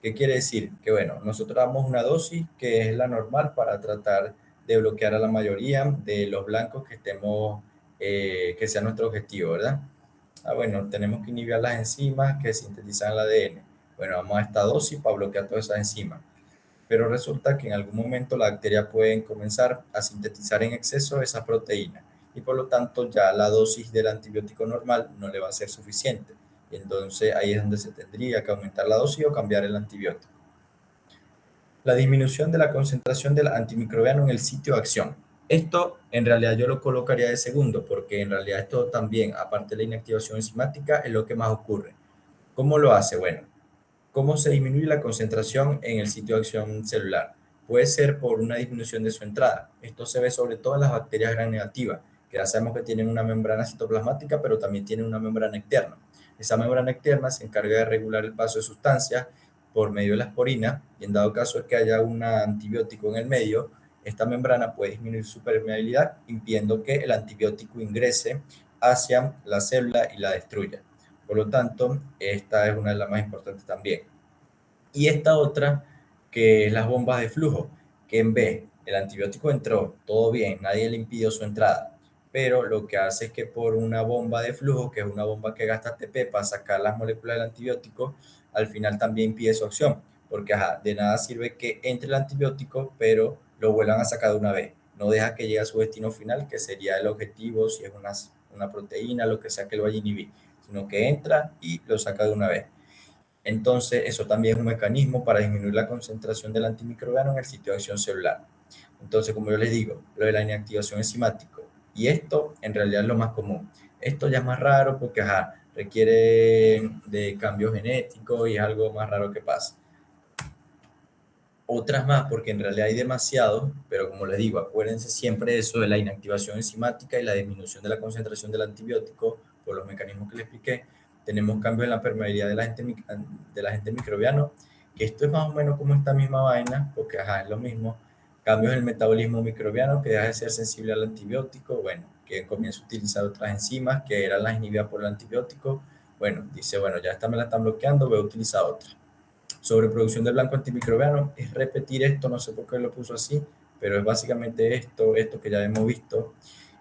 S1: ¿Qué quiere decir? Que bueno, nosotros damos una dosis que es la normal para tratar de bloquear a la mayoría de los blancos que estemos, que sea nuestro objetivo, ¿verdad? Ah, bueno, tenemos que inhibir las enzimas que sintetizan el ADN. Bueno, vamos a esta dosis para bloquear todas esas enzimas. Pero resulta que en algún momento la bacteria puede comenzar a sintetizar en exceso esas proteínas y por lo tanto ya la dosis del antibiótico normal no le va a ser suficiente. Y entonces ahí es donde se tendría que aumentar la dosis o cambiar el antibiótico. La disminución de la concentración del antimicrobiano en el sitio de acción. Esto en realidad yo lo colocaría de segundo, porque en realidad esto también, aparte de la inactivación enzimática, es lo que más ocurre. ¿Cómo lo hace? Bueno, ¿cómo se disminuye la concentración en el sitio de acción celular? Puede ser por una disminución de su entrada. Esto se ve sobre todo en las bacterias gram negativas, que ya sabemos que tienen una membrana citoplasmática, pero también tienen una membrana externa. Esa membrana externa se encarga de regular el paso de sustancias por medio de la esporina, y en dado caso de que haya un antibiótico en el medio, esta membrana puede disminuir su permeabilidad, impidiendo que el antibiótico ingrese hacia la célula y la destruya. Por lo tanto, esta es una de las más importantes también. Y esta otra, que es las bombas de flujo, que en vez el antibiótico entró, todo bien, nadie le impidió su entrada, pero lo que hace es que por una bomba de flujo, que es una bomba que gasta ATP para sacar las moléculas del antibiótico, al final también impide su acción, porque ajá, de nada sirve que entre el antibiótico, pero lo vuelvan a sacar de una vez. No deja que llegue a su destino final, que sería el objetivo, si es una proteína, lo que sea que lo vaya a inhibir, sino que entra y lo saca de una vez. Entonces, eso también es un mecanismo para disminuir la concentración del antimicrobiano en el sitio de acción celular. Entonces, como yo les digo, lo de la inactivación enzimática, y esto en realidad es lo más común. Esto ya es más raro porque ajá, requiere de cambio genético y es algo más raro que pasa. Otras más, porque en realidad hay demasiado, pero como les digo, acuérdense siempre de eso de la inactivación enzimática y la disminución de la concentración del antibiótico por los mecanismos que les expliqué. Tenemos cambios en la permeabilidad del agente microbiano, que esto es más o menos como esta misma vaina, porque ajá, es lo mismo. Cambios en el metabolismo microbiano, que deja de ser sensible al antibiótico, bueno, que comienza a utilizar otras enzimas que eran las inhibidas por el antibiótico. Bueno, dice, bueno, ya esta me la están bloqueando, voy a utilizar otra. Sobreproducción de blanco antimicrobiano es repetir esto, no sé por qué lo puso así, pero es básicamente esto que ya hemos visto.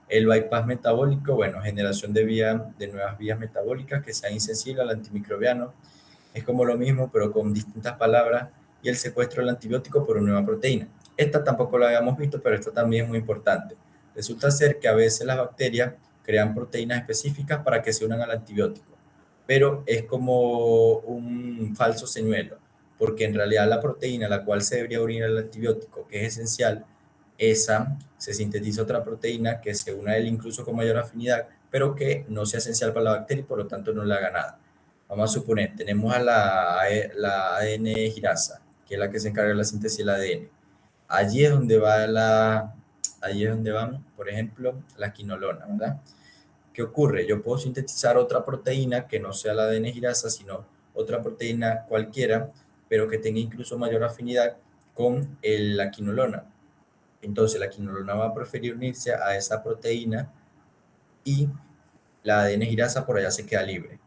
S1: El bypass metabólico, bueno, generación de nuevas vías metabólicas que sean insensibles al antimicrobiano. Es como lo mismo, pero con distintas palabras. Y el secuestro del antibiótico por una nueva proteína. Esta tampoco la habíamos visto, pero esta también es muy importante. Resulta ser que a veces las bacterias crean proteínas específicas para que se unan al antibiótico, pero es como un falso señuelo, porque en realidad la proteína a la cual se debería unir el antibiótico, que es esencial, esa se sintetiza otra proteína que se une a él incluso con mayor afinidad, pero que no sea esencial para la bacteria y por lo tanto no le haga nada. Vamos a suponer, tenemos a la ADN girasa, que es la que se encarga de la síntesis del ADN. Allí es donde allí es donde van, por ejemplo, la quinolona, ¿verdad? ¿Qué ocurre? Yo puedo sintetizar otra proteína que no sea la ADN girasa, sino otra proteína cualquiera, pero que tenga incluso mayor afinidad con la quinolona. Entonces la quinolona va a preferir unirse a esa proteína y la ADN girasa por allá se queda libre.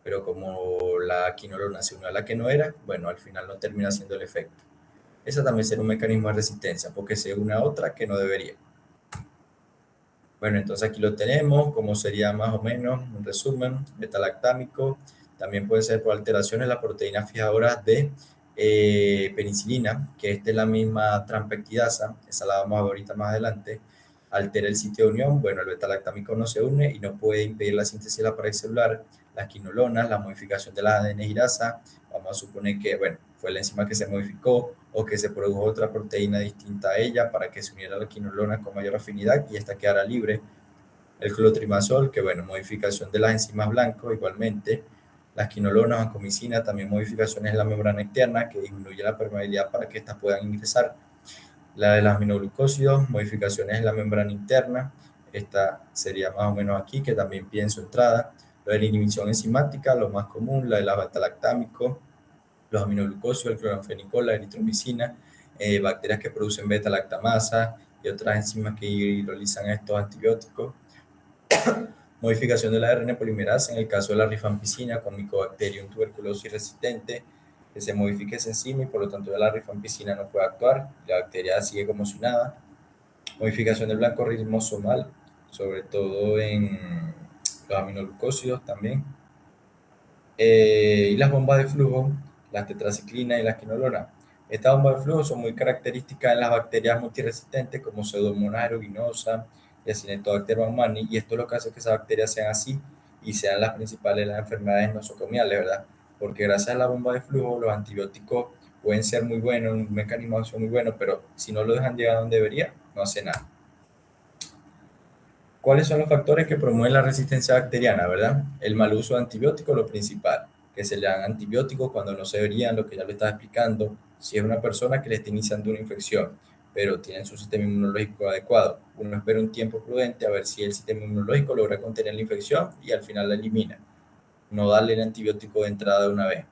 S1: Pero como la quinolona se unió a la que no era, bueno, al final no termina haciendo el efecto. Esa también será un mecanismo de resistencia, porque se une a otra que no debería. Bueno, entonces aquí lo tenemos, como sería más o menos un resumen, betalactámico, también puede ser por alteraciones en las proteínas fijadoras de penicilina, que esta es la misma trampectidasa, esa la vamos a ver ahorita más adelante, altera el sitio de unión, bueno, el betalactámico no se une y no puede impedir la síntesis de la pared celular, las quinolonas, la modificación de la ADN girasa, vamos a suponer que, bueno, fue la enzima que se modificó o que se produjo otra proteína distinta a ella para que se uniera a la quinolona con mayor afinidad y esta quedara libre. El clotrimazol, que bueno, modificación de las enzimas blancas igualmente. Las quinolonas, vancomicina, también modificaciones en la membrana externa que disminuye la permeabilidad para que éstas puedan ingresar. La de los aminoglucósidos, modificaciones en la membrana interna. Esta sería más o menos aquí, que también pide en su entrada. Lo de la inhibición enzimática, lo más común, la de la beta-lactámico, los aminoglucósidos, el cloranfenicol, la eritromicina, bacterias que producen beta-lactamasa y otras enzimas que hidrolizan estos antibióticos. Modificación de la ARN polimerasa en el caso de la rifampicina con Mycobacterium tuberculosis resistente, que se modifique esa enzima y por lo tanto ya la rifampicina no puede actuar, la bacteria sigue como si nada. Modificación del blanco ribosomal, sobre todo en los aminoglucósidos también. Y las bombas de flujo, las tetraciclina y las quinolona. Estas bombas de flujo son muy características en las bacterias multiresistentes como Pseudomonas aeruginosa y Acinetobacter baumannii, y esto es lo que hace que esas bacterias sean así y sean las principales de las enfermedades nosocomiales, ¿verdad? Porque gracias a la bomba de flujo los antibióticos pueden ser muy buenos, un mecanismo de acción muy bueno, pero si no lo dejan llegar a donde debería, no hace nada. ¿Cuáles son los factores que promueven la resistencia bacteriana, verdad? El mal uso de antibióticos, lo principal, que se le dan antibióticos cuando no se deberían, lo que ya le estaba explicando. Si es una persona que le está iniciando una infección, pero tiene su sistema inmunológico adecuado, uno espera un tiempo prudente a ver si el sistema inmunológico logra contener la infección y al final la elimina. No darle el antibiótico de entrada de una vez.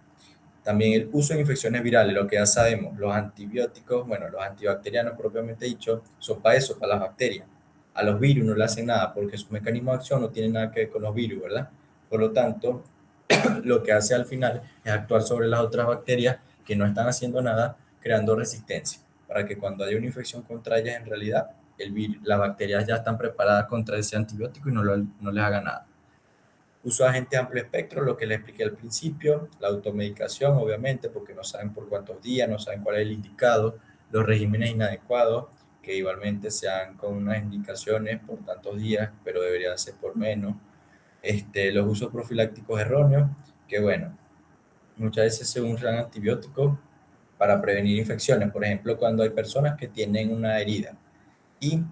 S1: También el uso de infecciones virales, lo que ya sabemos, los antibióticos, bueno, los antibacterianos propiamente dicho, son para eso, para las bacterias. A los virus no le hacen nada porque su mecanismo de acción no tiene nada que ver con los virus, ¿verdad? Por lo tanto, lo que hace al final es actuar sobre las otras bacterias que no están haciendo nada, creando resistencia, para que cuando haya una infección contra ellas, en realidad, las bacterias ya están preparadas contra ese antibiótico y no les haga nada. Uso de agentes amplio espectro, lo que les expliqué al principio, la automedicación, obviamente, porque no saben por cuántos días, no saben cuál es el indicado, los regímenes inadecuados, que igualmente sean con unas indicaciones por tantos días, pero debería ser por menos. Los usos profilácticos erróneos, que bueno, muchas veces se usan antibióticos para prevenir infecciones, por ejemplo, cuando hay personas que tienen una herida y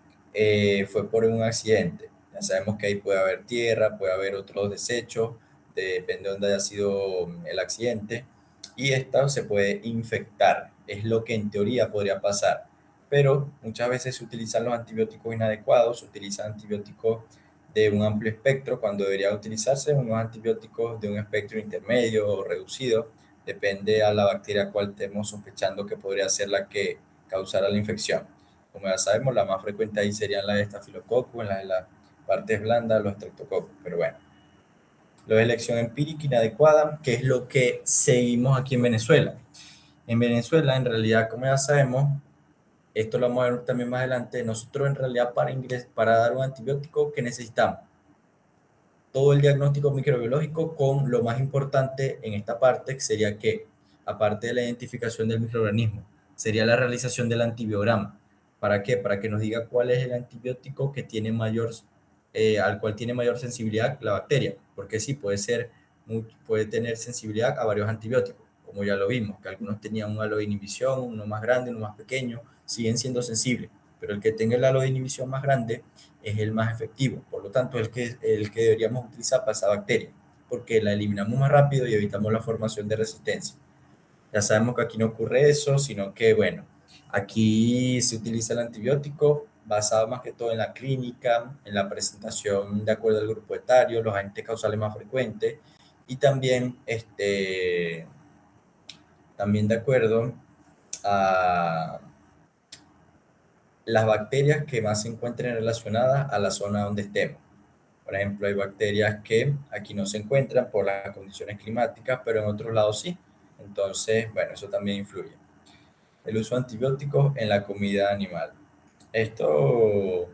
S1: fue por un accidente. Ya sabemos que ahí puede haber tierra, puede haber otros desechos, depende de dónde haya sido el accidente, y esta se puede infectar, es lo que en teoría podría pasar. Pero muchas veces se utilizan los antibióticos inadecuados, se utilizan antibióticos de un amplio espectro cuando debería utilizarse unos antibióticos de un espectro intermedio o reducido, depende a la bacteria cual estemos sospechando que podría ser la que causara la infección. Como ya sabemos, la más frecuente ahí serían las de estafilococo, en las partes blandas, los estreptococos. Pero bueno, lo de elección empírica inadecuada, que es lo que seguimos aquí en Venezuela. En Venezuela, en realidad, como ya sabemos, esto lo vamos a ver también más adelante, nosotros en realidad para dar un antibiótico que necesitamos todo el diagnóstico microbiológico con lo más importante en esta parte, que sería que, aparte de la identificación del microorganismo, sería la realización del antibiograma. ¿Para qué? Para que nos diga cuál es el antibiótico que tiene al cual tiene mayor sensibilidad la bacteria. Porque sí, puede tener sensibilidad a varios antibióticos, como ya lo vimos, que algunos tenían un halo de inhibición, uno más grande, uno más pequeño, siguen siendo sensibles. Pero el que tenga el halo de inhibición más grande es el más efectivo. Por lo tanto, el que deberíamos utilizar para esa bacteria, porque la eliminamos más rápido y evitamos la formación de resistencia. Ya sabemos que aquí no ocurre eso, sino que, bueno, aquí se utiliza el antibiótico basado más que todo en la clínica, en la presentación de acuerdo al grupo etario, los agentes causales más frecuentes y también de acuerdo a las bacterias que más se encuentren relacionadas a la zona donde estemos. Por ejemplo, hay bacterias que aquí no se encuentran por las condiciones climáticas, pero en otros lados sí. Entonces, bueno, eso también influye. El uso de antibióticos en la comida animal. Esto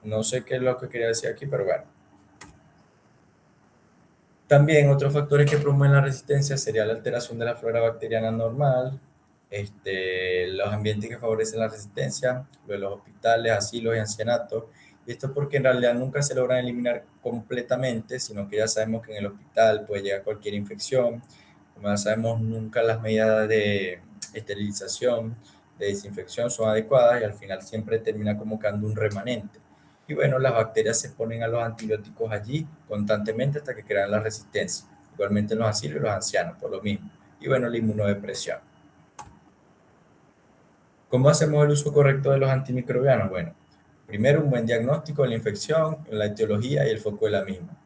S1: no sé qué es lo que quería decir aquí, pero bueno. También otros factores que promueven la resistencia sería la alteración de la flora bacteriana normal, los ambientes que favorecen la resistencia, lo de los hospitales, asilos y ancianatos. Y esto porque en realidad nunca se logran eliminar completamente, sino que ya sabemos que en el hospital puede llegar cualquier infección. Como ya sabemos, nunca las medidas de esterilización, de desinfección son adecuadas y al final siempre termina como quedando un remanente. Y bueno, las bacterias se ponen a los antibióticos allí constantemente hasta que crean la resistencia. Igualmente en los asilos y los ancianos, por lo mismo. Y bueno, la inmunodepresión. ¿Cómo hacemos el uso correcto de los antimicrobianos? Bueno, primero un buen diagnóstico de la infección, la etiología y el foco de la misma.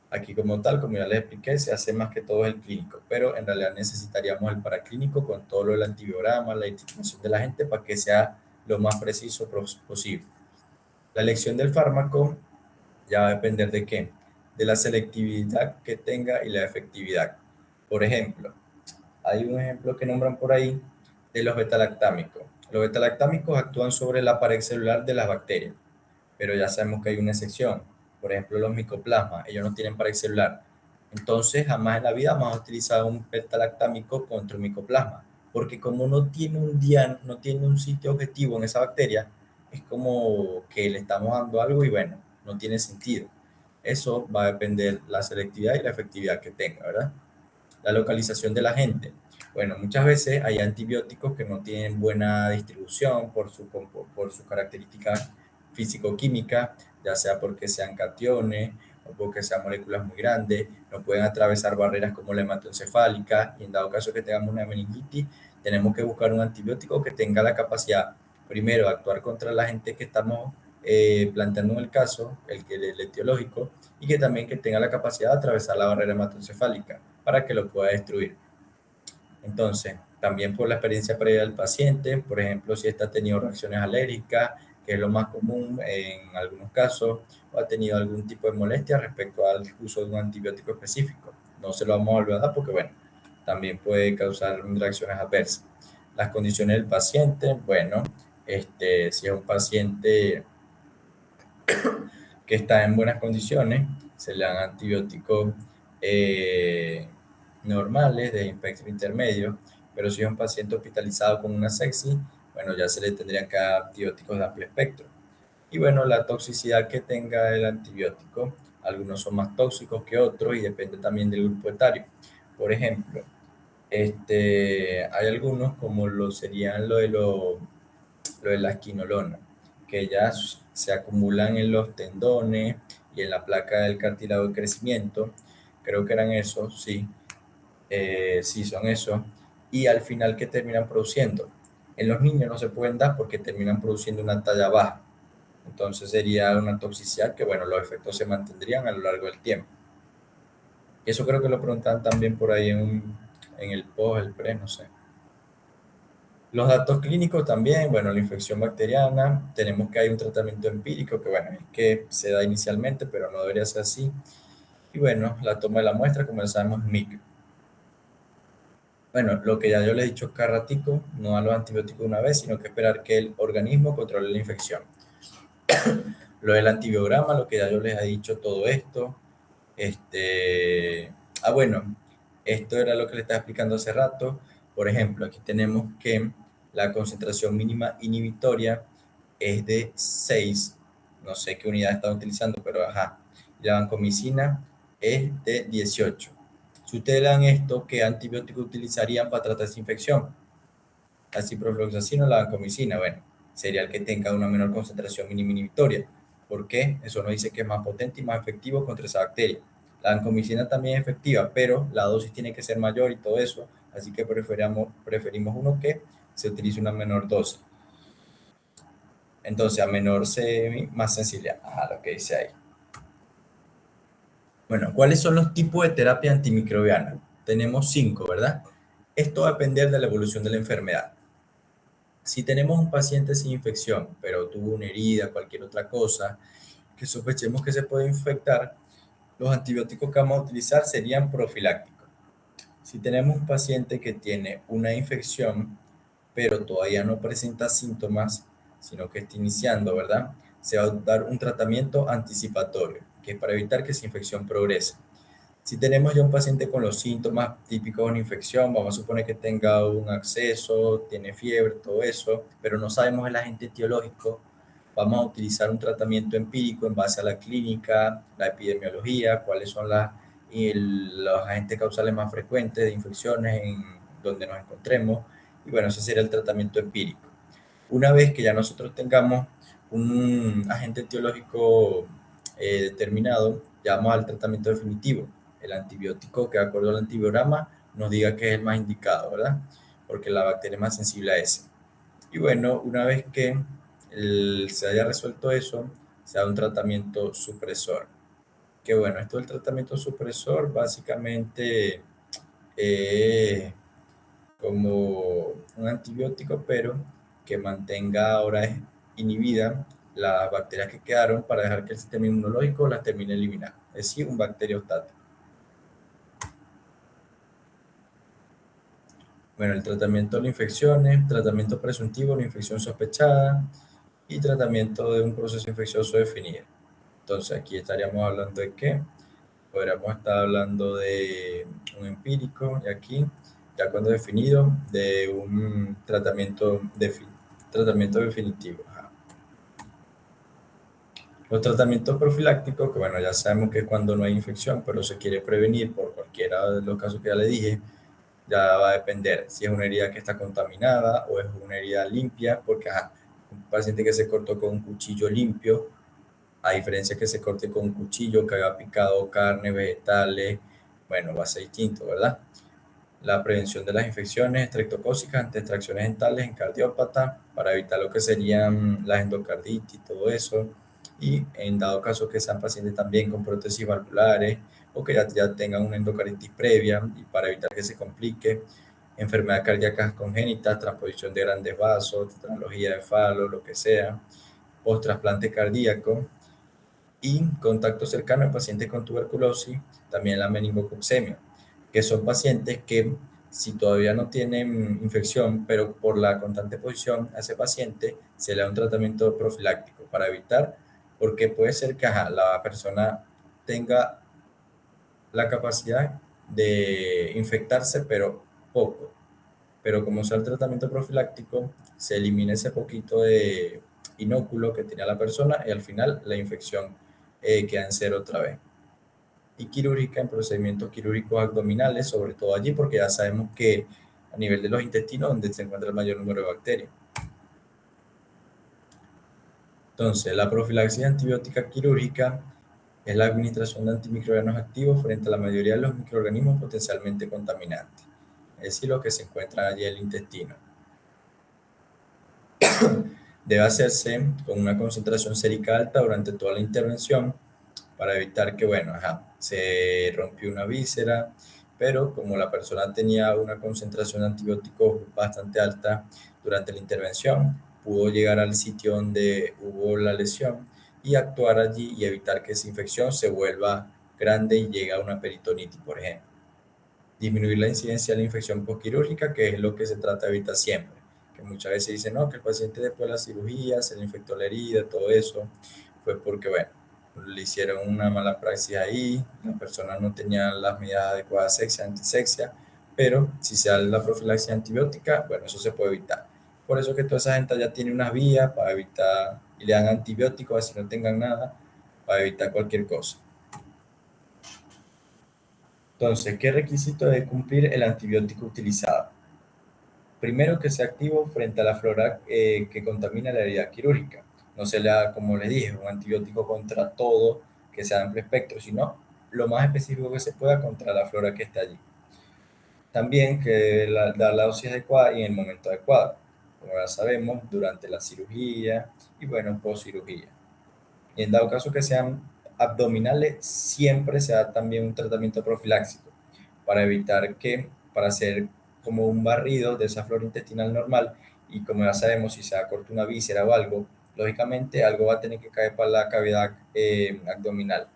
S1: Aquí como tal, como ya les expliqué, se hace más que todo el clínico, pero en realidad necesitaríamos el paraclínico con todo lo del antibiograma, la identificación de la gente para que sea lo más preciso posible. La elección del fármaco ya va a depender de qué, de la selectividad que tenga y la efectividad. Por ejemplo, hay un ejemplo que nombran por ahí de los betalactámicos. Los betalactámicos actúan sobre la pared celular de las bacterias, pero ya sabemos que hay una excepción. Por ejemplo, los micoplasmas, ellos no tienen pared celular. Entonces, jamás en la vida vamos a utilizar un betalactámico contra un micoplasma, porque como no tiene un sitio objetivo en esa bacteria, es como que le estamos dando algo y bueno, no tiene sentido. Eso va a depender la selectividad y la efectividad que tenga, ¿verdad? La localización de la gente. Bueno, muchas veces hay antibióticos que no tienen buena distribución por sus características físico-química, ya sea porque sean cationes o porque sean moléculas muy grandes, no pueden atravesar barreras como la hematoencefálica y en dado caso que tengamos una meningitis, tenemos que buscar un antibiótico que tenga la capacidad, primero, de actuar contra la gente que estamos planteando en el caso, el etiológico, y que también que tenga la capacidad de atravesar la barrera hematoencefálica para que lo pueda destruir. Entonces, también por la experiencia previa del paciente, por ejemplo, si ésta ha tenido reacciones alérgicas, que es lo más común en algunos casos, o ha tenido algún tipo de molestia respecto al uso de un antibiótico específico. No se lo vamos a volver a dar porque, bueno, también puede causar reacciones adversas. Las condiciones del paciente, bueno, si es un paciente que está en buenas condiciones, se le dan antibióticos eh, normales de espectro intermedio, pero si es un paciente hospitalizado con una sepsis, bueno, ya se le tendrían que dar antibióticos de amplio espectro. Y bueno, la toxicidad que tenga el antibiótico, algunos son más tóxicos que otros y depende también del grupo etario. Por ejemplo, hay algunos como lo serían lo de la esquinolona, que ya se acumulan en los tendones y en la placa del cartílago de crecimiento. Creo que eran esos, sí, sí son esos. Y al final, ¿qué terminan produciendo? En los niños no se pueden dar porque terminan produciendo una talla baja. Entonces sería una toxicidad que, bueno, los efectos se mantendrían a lo largo del tiempo. Y eso creo que lo preguntan también por ahí en el post, el pre, no sé. Los datos clínicos también, bueno, la infección bacteriana, tenemos que hay un tratamiento empírico que, bueno, es que se da inicialmente, pero no debería ser así. Y bueno, la toma de la muestra, como ya sabemos, es micro. Bueno, lo que ya yo le he dicho cada ratico, no a los antibióticos una vez, sino que esperar que el organismo controle la infección. Lo del antibiograma, lo que ya yo les he dicho, todo esto. Bueno, esto era lo que le estaba explicando hace rato. Por ejemplo, aquí tenemos que la concentración mínima inhibitoria es de 6, no sé qué unidad están utilizando, pero ajá. La vancomicina es de 18. Si ustedes le dan esto, ¿qué antibiótico utilizarían para tratar esa infección? La ciprofloxacina o la vancomicina, bueno, sería el que tenga una menor concentración mínima inhibitoria. ¿Por qué? Eso nos dice que es más potente y más efectivo contra esa bacteria. La vancomicina también es efectiva, pero la dosis tiene que ser mayor y todo eso, así que preferimos uno que se utilice una menor dosis. Entonces, a menor CMI, más sensibilidad. Ajá, lo que dice ahí. Bueno, ¿cuáles son los tipos de terapia antimicrobiana? Tenemos 5, ¿verdad? Esto va a depender de la evolución de la enfermedad. Si tenemos un paciente sin infección, pero tuvo una herida, cualquier otra cosa, que sospechemos que se puede infectar, los antibióticos que vamos a utilizar serían profilácticos. Si tenemos un paciente que tiene una infección, pero todavía no presenta síntomas, sino que está iniciando, ¿verdad? Se va a dar un tratamiento anticipatorio, que es para evitar que esa infección progrese. Si tenemos ya un paciente con los síntomas típicos de una infección, vamos a suponer que tenga un acceso, tiene fiebre, todo eso, pero no sabemos el agente etiológico, vamos a utilizar un tratamiento empírico en base a la clínica, la epidemiología, cuáles son los agentes causales más frecuentes de infecciones en donde nos encontremos, y bueno, ese sería el tratamiento empírico. Una vez que ya nosotros tengamos un agente etiológico determinado, ya vamos al tratamiento definitivo, el antibiótico que de acuerdo al antibiograma nos diga que es el más indicado, ¿verdad? Porque la bacteria es más sensible a ese. Y bueno, una vez que se haya resuelto eso, se da un tratamiento supresor. Que bueno, esto del tratamiento supresor básicamente es como un antibiótico, pero que mantenga ahora inhibida las bacterias que quedaron para dejar que el sistema inmunológico las termine eliminando. Es decir, un bacteriostático. Bueno, el tratamiento de las infecciones, tratamiento presuntivo de la infección sospechada y tratamiento de un proceso infeccioso definido. Entonces, aquí estaríamos hablando de qué. Podríamos estar hablando de un empírico y aquí, ya cuando definido, de un tratamiento definitivo. Ajá. Los tratamientos profilácticos, que bueno, ya sabemos que es cuando no hay infección, pero se quiere prevenir por cualquiera de los casos que ya le dije, ya va a depender si es una herida que está contaminada o es una herida limpia, porque ajá, Un paciente que se cortó con un cuchillo limpio, a diferencia que se corte con un cuchillo que haya picado carne, vegetales, bueno, va a ser distinto, ¿verdad? La prevención de las infecciones estreptocócicas ante extracciones dentales en cardiópata para evitar lo que serían las endocarditis y todo eso. Y en dado caso que sean pacientes también con prótesis valvulares o que ya tengan una endocarditis previa y para evitar que se complique, enfermedades cardíacas congénitas, transposición de grandes vasos, tetralogía de Fallot, lo que sea, post-trasplante cardíaco y contacto cercano en pacientes con tuberculosis, también la meningococcemia, que son pacientes que si todavía no tienen infección, pero por la constante exposición a ese paciente se le da un tratamiento profiláctico para evitar, porque puede ser que la persona tenga la capacidad de infectarse, pero poco. Pero como sea el tratamiento profiláctico, se elimina ese poquito de inóculo que tenía la persona y al final la infección queda en cero otra vez. Y quirúrgica en procedimientos quirúrgicos abdominales, sobre todo allí, porque ya sabemos que a nivel de los intestinos donde se encuentra el mayor número de bacterias. Entonces, la profilaxis antibiótica quirúrgica es la administración de antimicrobianos activos frente a la mayoría de los microorganismos potencialmente contaminantes, es decir, los que se encuentran allí en el intestino. Debe hacerse con una concentración sérica alta durante toda la intervención para evitar que, bueno, se rompió una víscera, pero como la persona tenía una concentración de antibióticos bastante alta durante la intervención, pudo llegar al sitio donde hubo la lesión y actuar allí y evitar que esa infección se vuelva grande y llegue a una peritonitis, por ejemplo. Disminuir la incidencia de la infección postquirúrgica, que es lo que se trata de evitar siempre. Que muchas veces dicen, no, que el paciente después de la cirugía se le infectó la herida, todo eso, fue porque, bueno, le hicieron una mala praxis ahí, la persona no tenía las medidas adecuadas de asepsia, antisexia, pero si se da la profilaxis antibiótica, bueno, eso se puede evitar. Por eso que toda esa gente ya tiene unas vías para evitar, y le dan antibióticos, así no tengan nada, para evitar cualquier cosa. Entonces, ¿qué requisito debe cumplir el antibiótico utilizado? Primero, que sea activo frente a la flora que contamina la herida quirúrgica. No se le da, como les dije, un antibiótico contra todo que sea de amplio espectro, sino lo más específico que se pueda contra la flora que está allí. También que dar la dosis adecuada y en el momento adecuado, como ya sabemos, durante la cirugía y bueno, post cirugía. Y en dado caso que sean abdominales, siempre se da también un tratamiento profiláctico para evitar que, para hacer como un barrido de esa flora intestinal normal y como ya sabemos, si se acorta una víscera o algo, lógicamente algo va a tener que caer para la cavidad abdominal.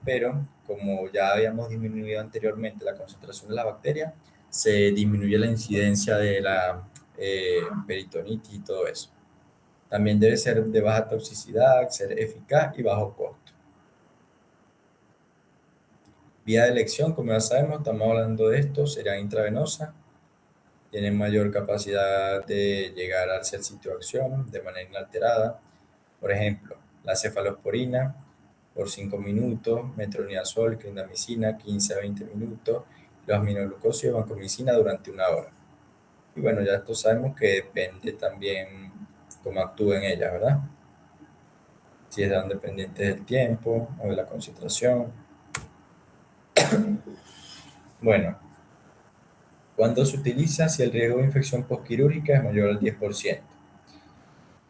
S1: Pero como ya habíamos disminuido anteriormente la concentración de la bacteria, se disminuye la incidencia de la peritonitis y todo eso. También debe ser de baja toxicidad, ser eficaz y bajo costo. Vía de elección, como ya sabemos, estamos hablando de esto, será intravenosa, tienen mayor capacidad de llegar hacia el sitio de acción de manera inalterada. Por ejemplo, la cefalosporina por 5 minutos, metronidazol, clindamicina 15 a 20 minutos, los aminoglucósidos, vancomicina durante 1 hora. Y bueno, ya esto sabemos que depende también cómo actúen ellas, ¿verdad? Si están dependientes del tiempo o de la concentración. Bueno, cuando se utiliza si el riesgo de infección postquirúrgica es mayor al 10%.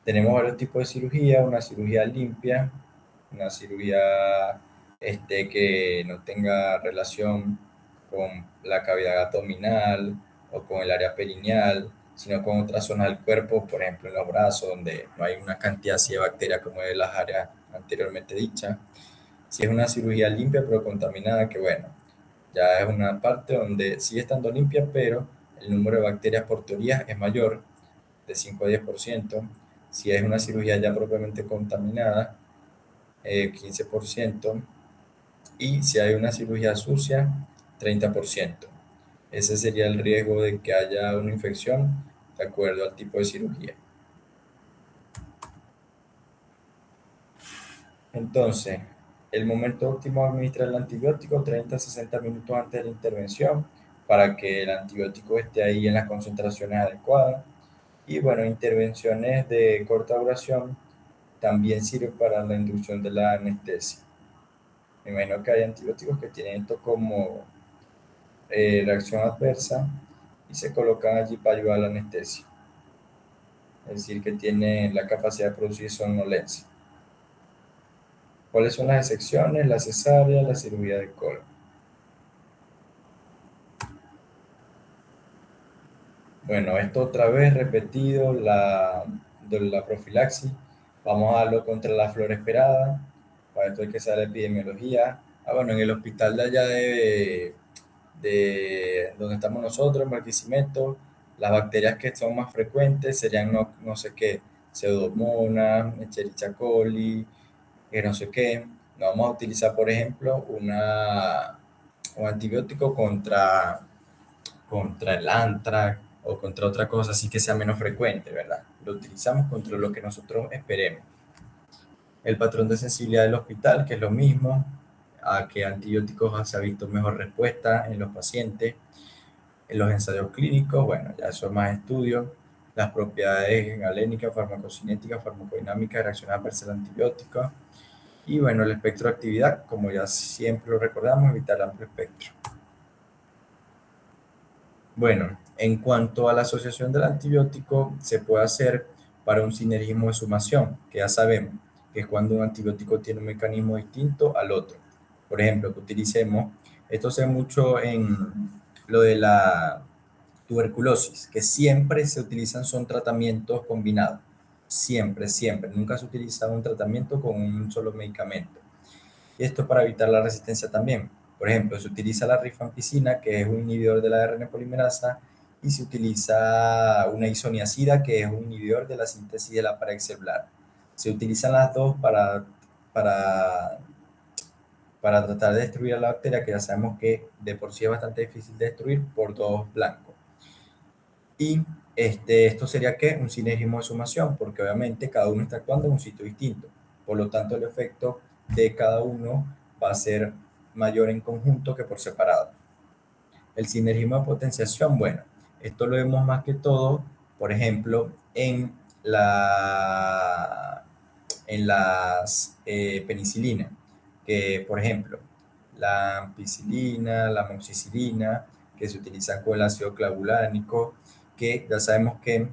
S1: Tenemos varios tipos de cirugía, una cirugía limpia, una cirugía que no tenga relación con la cavidad abdominal o con el área perineal, sino con otras zonas del cuerpo, por ejemplo en los brazos, donde no hay una cantidad así de bacterias como en las áreas anteriormente dichas. Si es una cirugía limpia pero contaminada, que bueno, ya es una parte donde sigue estando limpia, pero el número de bacterias por teoría es mayor, de 5 a 10%. Si es una cirugía ya propiamente contaminada, 15%. Y si hay una cirugía sucia, 30%. Ese sería el riesgo de que haya una infección de acuerdo al tipo de cirugía. Entonces, el momento óptimo de administrar el antibiótico, 30 a 60 minutos antes de la intervención, para que el antibiótico esté ahí en las concentraciones adecuadas. Y bueno, intervenciones de corta duración también sirven para la inducción de la anestesia. Me imagino que hay antibióticos que tienen esto como reacción adversa y se colocan allí para ayudar a la anestesia. Es decir, que tienen la capacidad de producir somnolencia. ¿Cuáles son las excepciones? La cesárea, la cirugía de colon. Bueno, esto otra vez repetido, de la profilaxis. Vamos a darlo contra la flor esperada. Para esto hay que saber epidemiología. Bueno, en el hospital de allá de donde estamos nosotros, en Barquisimeto, las bacterias que son más frecuentes serían no sé qué, Pseudomonas, Escherichia coli, que no sé qué. No vamos a utilizar, por ejemplo, un antibiótico contra el antrax o contra otra cosa así que sea menos frecuente, ¿verdad? Lo utilizamos contra lo que nosotros esperemos. El patrón de sensibilidad del hospital, que es lo mismo, a qué antibióticos se ha visto mejor respuesta en los pacientes. En los ensayos clínicos, bueno, ya eso es más estudios. Las propiedades galénicas, farmacocinéticas, farmacodinámicas, reacción adversa al antibiótico. Y bueno, el espectro de actividad, como ya siempre lo recordamos, evitar el amplio espectro. Bueno, en cuanto a la asociación del antibiótico, se puede hacer para un sinergismo de sumación, que ya sabemos que es cuando un antibiótico tiene un mecanismo distinto al otro. Por ejemplo, que utilicemos, esto se ve mucho en lo de la tuberculosis, que siempre se utilizan son tratamientos combinados. Siempre, siempre. Nunca se utiliza un tratamiento con un solo medicamento. Y esto para evitar la resistencia también. Por ejemplo, se utiliza la rifampicina, que es un inhibidor de la ARN polimerasa, y se utiliza una isoniazida, que es un inhibidor de la síntesis de la pared celular. Se utilizan las dos para, para tratar de destruir a la bacteria, que ya sabemos que de por sí es bastante difícil de destruir por dos blancos. Y esto sería que un sinergismo de sumación, porque obviamente cada uno está actuando en un sitio distinto. Por lo tanto, el efecto de cada uno va a ser mayor en conjunto que por separado. El sinergismo de potenciación, bueno, esto lo vemos más que todo, por ejemplo, en las penicilinas, que por ejemplo, la ampicilina, la amoxicilina, que se utilizan con el ácido clavulánico, que ya sabemos que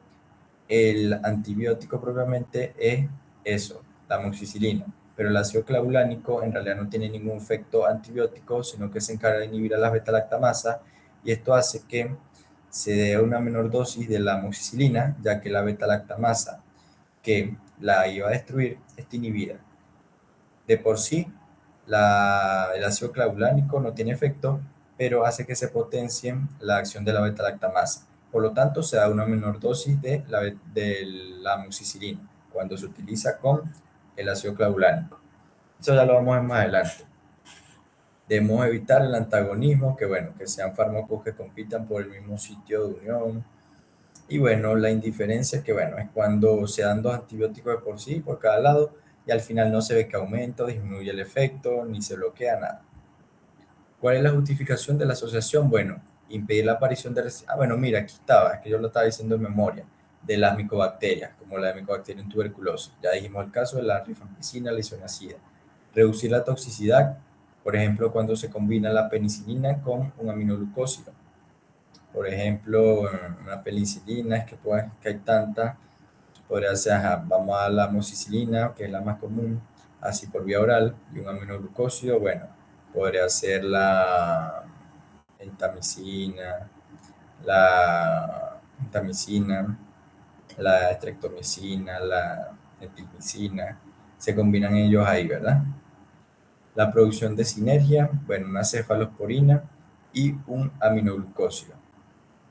S1: el antibiótico propiamente es eso, la amoxicilina, pero el ácido clavulánico en realidad no tiene ningún efecto antibiótico, sino que se encarga de inhibir a las beta-lactamasa y esto hace que se dé una menor dosis de la amoxicilina, ya que la beta-lactamasa que la iba a destruir está inhibida. De por sí, el ácido clavulánico no tiene efecto, pero hace que se potencie la acción de la beta-lactamasa. Por lo tanto, se da una menor dosis de la amoxicilina cuando se utiliza con el ácido clavulánico. Eso ya lo vamos a ver más adelante. Debemos evitar el antagonismo, que bueno, que sean fármacos que compitan por el mismo sitio de unión. Y bueno, la indiferencia, que bueno, es cuando se dan dos antibióticos de por sí, por cada lado, y al final no se ve que aumenta o disminuye el efecto, ni se bloquea nada. ¿Cuál es la justificación de la asociación? Bueno, impedir la aparición de... bueno, mira, aquí estaba, es que yo lo estaba diciendo en memoria, de las micobacterias, como la de Mycobacterium tuberculosis. Ya dijimos el caso de la rifampicina, la isoniazida. Reducir la toxicidad, por ejemplo, cuando se combina la penicilina con un aminoglucósido. Por ejemplo, una penicilina, que hay tantas, podría ser, vamos a la amoxicilina, que es la más común, así por vía oral, y un aminoglucósido, bueno, podría ser la entamicina, la estreptomicina, la etilmicina, se combinan ellos ahí, ¿verdad? La producción de sinergia, bueno, una cefalosporina y un aminoglucósido.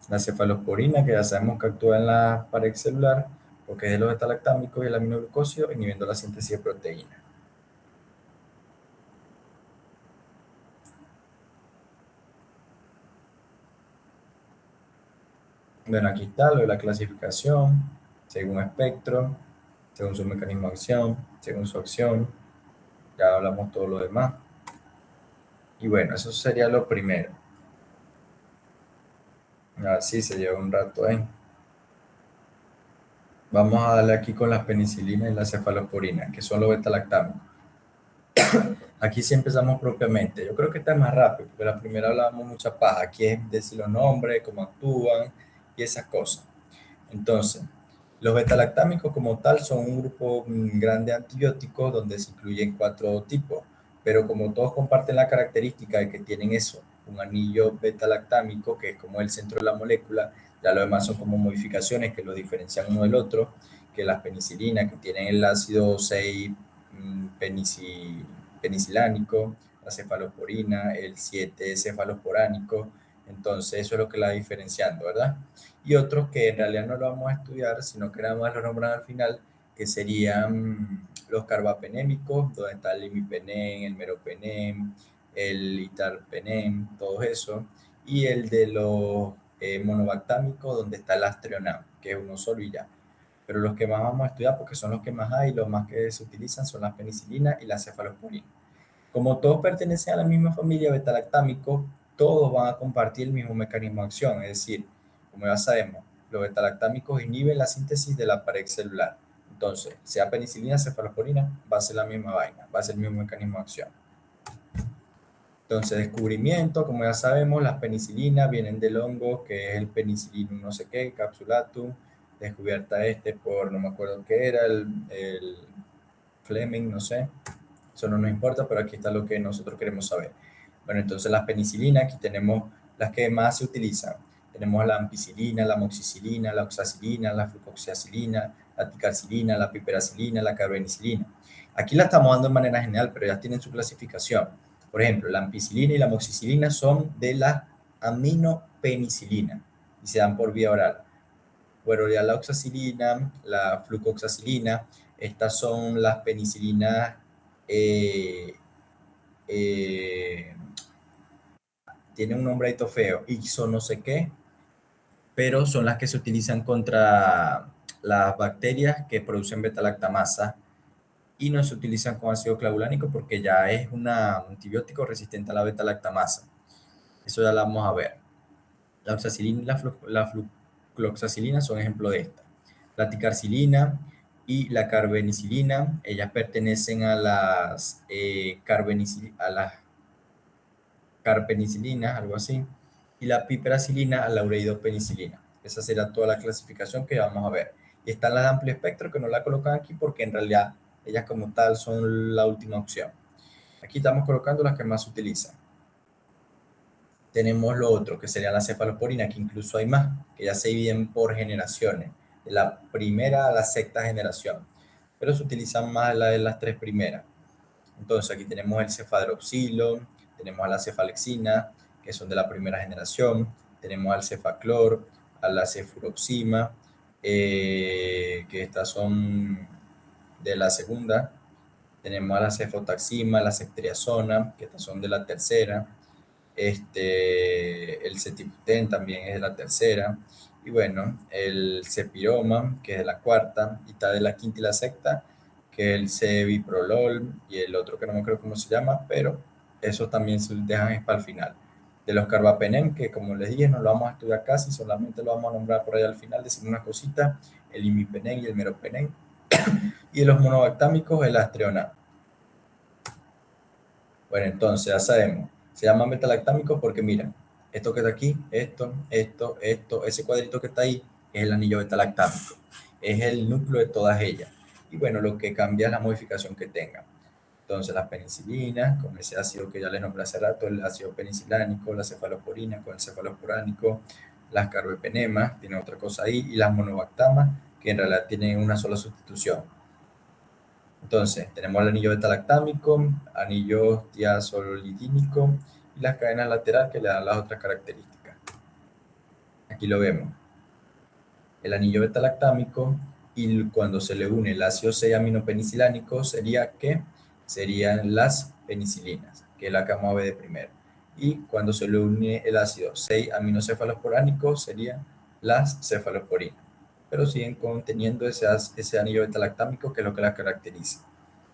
S1: La cefalosporina, que ya sabemos que actúa en la pared celular, porque es de los beta-lactámicos, y el aminoglucósido, inhibiendo la síntesis de proteína. Bueno, aquí está lo de la clasificación, según espectro, según su mecanismo de acción, según su acción, ya hablamos todo lo demás. Y bueno, eso sería lo primero. Así se lleva un rato ahí. Vamos a darle aquí con las penicilinas y la cefalosporina, que son los beta-lactámicos. Aquí sí empezamos propiamente. Yo creo que está más rápido, porque la primera hablábamos mucha paja. Aquí es decir los nombres, cómo actúan y esas cosas. Entonces, los betalactámicos como tal son un grupo grande de antibióticos donde se incluyen cuatro tipos, pero como todos comparten la característica de que tienen eso, un anillo betalactámico que es como el centro de la molécula, ya lo demás son como modificaciones que lo diferencian uno del otro, que las penicilinas que tienen el ácido 6 penicilánico, la cefalosporina, el 7 cefalosporánico, entonces eso es lo que la va diferenciando, ¿verdad? Y otros que en realidad no lo vamos a estudiar, sino que nada más lo nombran al final, que serían los carbapenémicos, donde está el imipenem, el meropenem, el itarpenem, todo eso, y el de los monobactámicos, donde está el astrionam, que es uno solo y ya. Pero los que más vamos a estudiar, porque son los que más hay, los más que se utilizan, son las penicilinas y la cefalosporina. Como todos pertenecen a la misma familia betalactámico, todos van a compartir el mismo mecanismo de acción, es decir, como ya sabemos, los betalactámicos inhiben la síntesis de la pared celular. Entonces, sea penicilina, cefalosporina, va a ser la misma vaina, va a ser el mismo mecanismo de acción. Entonces, descubrimiento, como ya sabemos, las penicilinas vienen del hongo, que es el penicillinum no sé qué, capsulatum, descubierta por, no me acuerdo qué era, el Fleming, no sé, eso no nos importa, pero aquí está lo que nosotros queremos saber. Bueno, entonces las penicilinas, aquí tenemos las que más se utilizan. Tenemos la ampicilina, la amoxicilina, la oxacilina, la flucoxacilina, la ticarcilina, la piperacilina, la carbenicilina. Aquí la estamos dando de manera general, pero ya tienen su clasificación. Por ejemplo, la ampicilina y la amoxicilina son de la aminopenicilina y se dan por vía oral. Bueno, ya la oxacilina, la flucoxacilina, estas son las penicilinas eh, eh, tiene un nombreito feo, Ixo no sé qué, pero son las que se utilizan contra las bacterias que producen beta-lactamasa y no se utilizan con ácido clavulánico porque ya es un antibiótico resistente a la beta-lactamasa. Eso ya lo vamos a ver. La oxacilina y la flucloxacilina son ejemplo de esta. La ticarcilina y la carbenicilina, ellas pertenecen a a las carpenicilina, algo así, y la piperacilina a la ureidopenicilina. Esa será toda la clasificación que vamos a ver. Y está la de amplio espectro, que no la colocan aquí porque en realidad ellas como tal son la última opción. Aquí estamos colocando las que más se utilizan. Tenemos lo otro, que sería la cefalosporina, que incluso hay más, que ya se dividen por generaciones, de la primera a la sexta generación, pero se utilizan más la de las tres primeras. Entonces aquí tenemos el cefadroxilo, tenemos a la cefalexina, que son de la primera generación, tenemos al cefaclor, a la cefuroxima, que estas son de la segunda, tenemos a la cefotaxima, la ceftriaxona, que estas son de la tercera, el cetiputen también es de la tercera, y bueno, el cepiroma, que es de la cuarta, y está de la quinta y la sexta, que es el ceviprolol, y el otro que no me acuerdo cómo se llama, pero esos también se dejan para el final. De los carbapenem, que como les dije, no lo vamos a estudiar casi, solamente lo vamos a nombrar por ahí al final, decir una cosita, el imipenem y el meropenem, y de los monobactámicos, el astreona. Bueno, entonces ya sabemos, se llaman betalactámicos porque mira, esto que está aquí, esto, ese cuadrito que está ahí es el anillo betalactámico, es el núcleo de todas ellas. Y bueno, lo que cambia es la modificación que tengan. Entonces las penicilinas, con ese ácido que ya les nombré hace rato, el ácido penicilánico, la cefalosporina con el cefalosporánico, las carbapenemas, tiene otra cosa ahí, y las monobactamas, que en realidad tienen una sola sustitución. Entonces, tenemos el anillo beta-lactámico, anillo tiazolidínico y las cadenas laterales que le dan las otras características. Aquí lo vemos. El anillo beta-lactámico y cuando se le une el ácido 6-aminopeniциlánico sería que serían las penicilinas, que es la que vamos a ver de primero. Y cuando se le une el ácido 6-aminocefalosporánico serían las cefalosporinas. Pero siguen conteniendo ese anillo beta-lactámico que es lo que las caracteriza.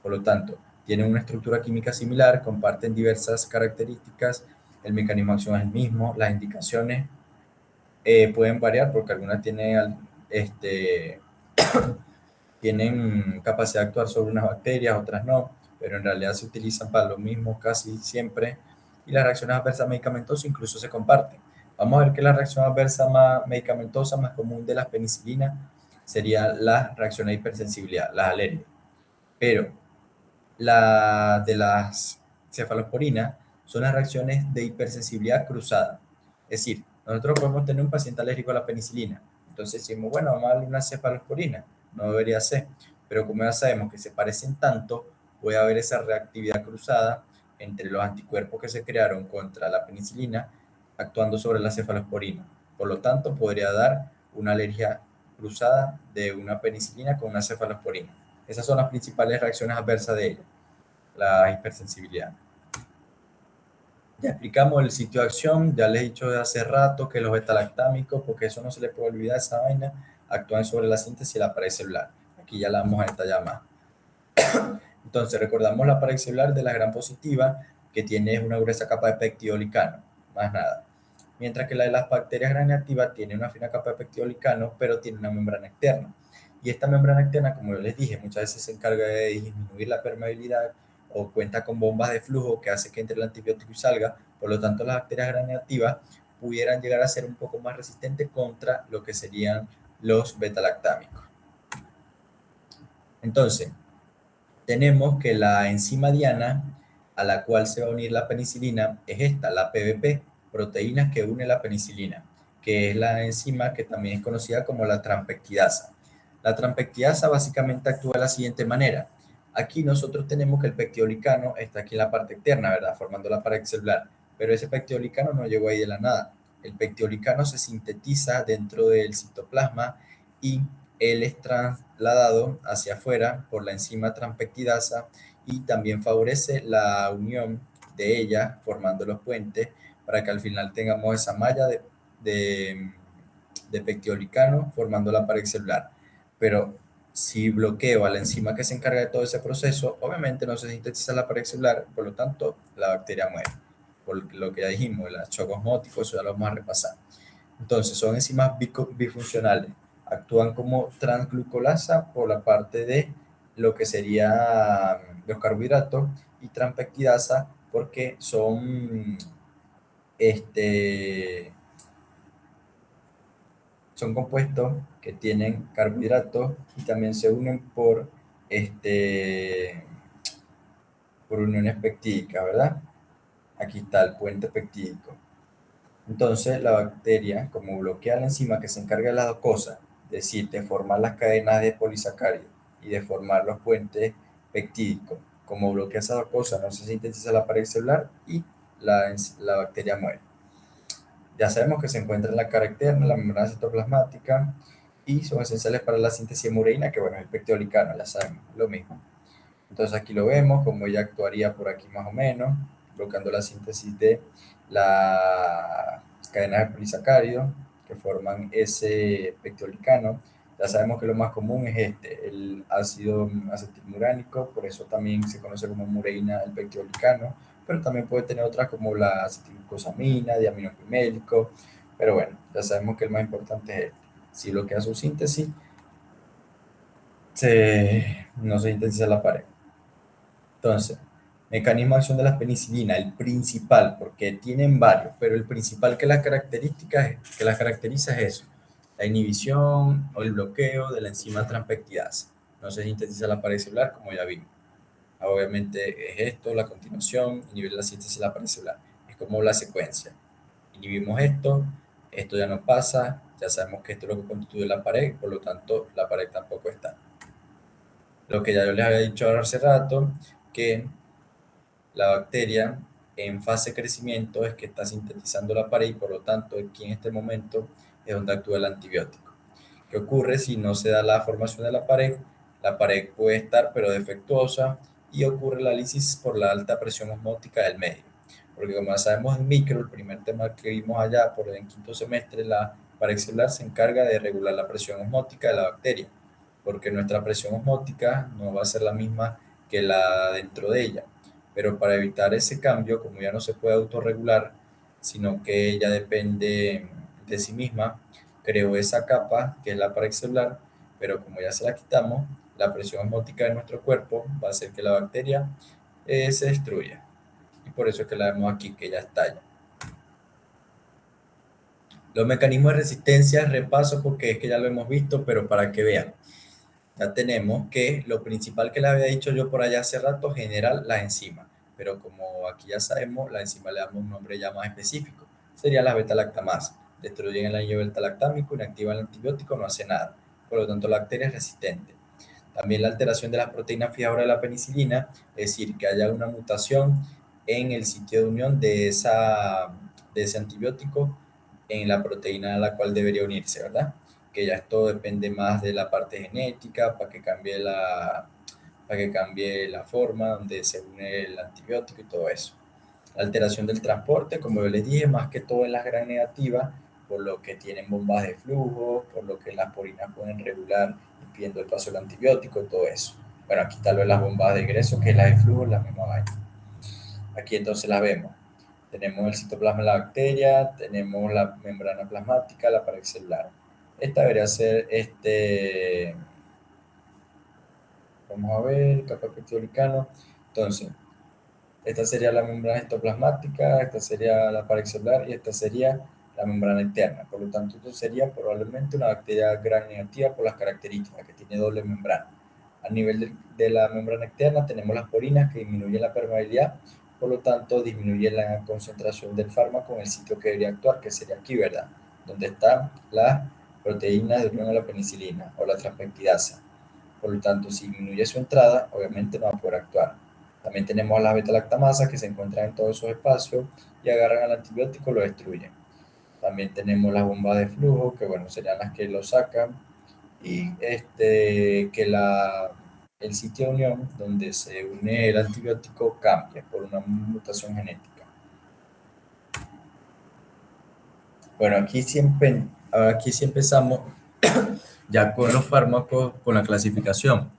S1: Por lo tanto, tienen una estructura química similar, comparten diversas características, el mecanismo de acción es el mismo, las indicaciones pueden variar porque algunas tienen este, tienen capacidad de actuar sobre unas bacterias, otras no, pero en realidad se utilizan para lo mismo casi siempre. Y las reacciones adversas medicamentosas incluso se comparten. Vamos a ver que la reacción adversa más medicamentosa más común de las penicilinas sería la reacción de hipersensibilidad, las alergias. Pero la de las cefalosporinas son las reacciones de hipersensibilidad cruzada. Es decir, nosotros podemos tener un paciente alérgico a la penicilina. Entonces decimos, bueno, vamos a darle una cefalosporina. No debería ser. Pero como ya sabemos que se parecen tanto, puede haber esa reactividad cruzada entre los anticuerpos que se crearon contra la penicilina actuando sobre la cefalosporina. Por lo tanto, podría dar una alergia cruzada de una penicilina con una cefalosporina. Esas son las principales reacciones adversas de ella, la hipersensibilidad. Ya explicamos el sitio de acción, ya les he dicho de hace rato que los betalactámicos, porque eso no se le puede olvidar, esa vaina, actúan sobre la síntesis de la pared celular. Aquí ya la vamos a detallar más. Entonces, recordamos la pared celular de la gran positiva, que tiene una gruesa capa de pectiolicano, más nada. Mientras que la de las bacterias gram negativas tiene una fina capa de pectiolicano, pero tiene una membrana externa. Y esta membrana externa, como yo les dije, muchas veces se encarga de disminuir la permeabilidad o cuenta con bombas de flujo que hace que entre el antibiótico y salga. Por lo tanto, las bacterias gram negativas pudieran llegar a ser un poco más resistentes contra lo que serían los betalactámicos. Entonces, tenemos que la enzima diana a la cual se va a unir la penicilina es esta, la PBP, proteína que une la penicilina, que es la enzima que también es conocida como la transpeptidasa. La transpeptidasa básicamente actúa de la siguiente manera. Aquí nosotros tenemos que el pectiolicano está aquí en la parte externa, ¿verdad? Formando la pared celular, pero ese pectiolicano no llegó ahí de la nada. El pectiolicano se sintetiza dentro del citoplasma y él es trasladado hacia afuera por la enzima transpeptidasa y también favorece la unión de ella formando los puentes para que al final tengamos esa malla de pectiolicano formando la pared celular. Pero si bloqueo a la enzima que se encarga de todo ese proceso, obviamente no se sintetiza la pared celular, por lo tanto la bacteria muere. Por lo que ya dijimos, el choque osmótico, eso ya lo vamos a repasar. Entonces, son enzimas bifuncionales. Actúan como transglucolasa por la parte de lo que serían los carbohidratos y transpeptidasa porque este, son compuestos que tienen carbohidratos y también se unen por uniones peptídicas, ¿verdad? Aquí está el puente peptídico. Entonces, la bacteria, como bloquea la enzima que se encarga de las dos cosas, es decir, de formar las cadenas de polisacáridos y de formar los puentes peptídicos, como bloquea esas dos cosas, no se sintetiza la pared celular y la bacteria muere. Ya sabemos que se encuentra en la cara externa, en la membrana citoplasmática, y son esenciales para la síntesis de mureína, que bueno, es el pectiolicano, ya sabemos, lo mismo. Entonces aquí lo vemos, como ella actuaría por aquí más o menos, bloqueando la síntesis de las cadenas de polisacáridos que forman ese pectiolicano. Ya sabemos que lo más común es el ácido acetilmuránico, por eso también se conoce como mureína el pectiolicano, pero también puede tener otras como la acetilglucosamina, diaminopimélico, pero bueno, ya sabemos que el más importante es este. Si bloquea su síntesis, no se sintetiza la pared. Entonces, mecanismo de acción de las penicilinas, el principal, porque tienen varios, pero el principal que las caracteriza es eso, la inhibición o el bloqueo de la enzima transpeptidasa. No se sintetiza la pared celular, como ya vimos. Obviamente es esto, la continuación, inhibir la síntesis de la pared celular. Es como la secuencia. Inhibimos esto ya no pasa, ya sabemos que esto es lo que constituye la pared, por lo tanto la pared tampoco está. Lo que ya yo les había dicho hace rato, que la bacteria en fase de crecimiento es que está sintetizando la pared y por lo tanto aquí en este momento es donde actúa el antibiótico. ¿Qué ocurre si no se da la formación de la pared? La pared puede estar pero defectuosa y ocurre la lisis por la alta presión osmótica del medio. Porque como ya sabemos en micro, el primer tema que vimos allá por el quinto semestre, la pared celular se encarga de regular la presión osmótica de la bacteria, porque nuestra presión osmótica no va a ser la misma que la dentro de ella. Pero para evitar ese cambio, como ya no se puede autorregular, sino que ella depende de sí misma, creó esa capa, que es la pared celular, pero como ya se la quitamos, la presión osmótica de nuestro cuerpo va a hacer que la bacteria se destruya. Y por eso es que la vemos aquí, que ya estalla. Los mecanismos de resistencia, repaso porque es que ya lo hemos visto, pero para que vean. Ya tenemos que lo principal que les había dicho yo por allá hace rato, general las enzimas. Pero como aquí ya sabemos, la enzima le damos un nombre ya más específico. Sería la beta-lactamasa. Destruyen el anillo beta-lactámico, inactivan el antibiótico, no hace nada. Por lo tanto, la bacteria es resistente. También la alteración de las proteínas fijadoras de la penicilina, es decir, que haya una mutación en el sitio de unión de ese antibiótico en la proteína a la cual debería unirse, ¿verdad? Que ya esto depende más de la parte genética para que cambie la forma donde se une el antibiótico y todo eso. La alteración del transporte, como yo les dije, más que todo en las gram negativas, por lo que tienen bombas de flujo, por lo que las porinas pueden regular impidiendo el paso del antibiótico y todo eso. Bueno, aquí tal vez las bombas de egreso, que es la de flujo, la misma vaina. Aquí entonces las vemos. Tenemos el citoplasma de la bacteria, tenemos la membrana plasmática, la pared celular. Esta debería ser vamos a ver, capa peptidolicano. Entonces, esta sería la membrana citoplasmática, esta sería la pared celular y esta sería la membrana interna. Por lo tanto, esto sería probablemente una bacteria gram negativa por las características que tiene doble membrana. A nivel de la membrana externa tenemos las porinas que disminuyen la permeabilidad, por lo tanto disminuye la concentración del fármaco en el sitio que debería actuar, que sería aquí, ¿verdad? Donde están las proteínas de unión a la penicilina o la transpeptidasa. Por lo tanto, si disminuye su entrada, obviamente no va a poder actuar. También tenemos las beta-lactamasas que se encuentran en todos esos espacios y agarran al antibiótico y lo destruyen. También tenemos las bombas de flujo, que bueno, serían las que lo sacan, y que el sitio de unión donde se une el antibiótico cambia por una mutación genética. Bueno, aquí sí empezamos ya con los fármacos, con la clasificación.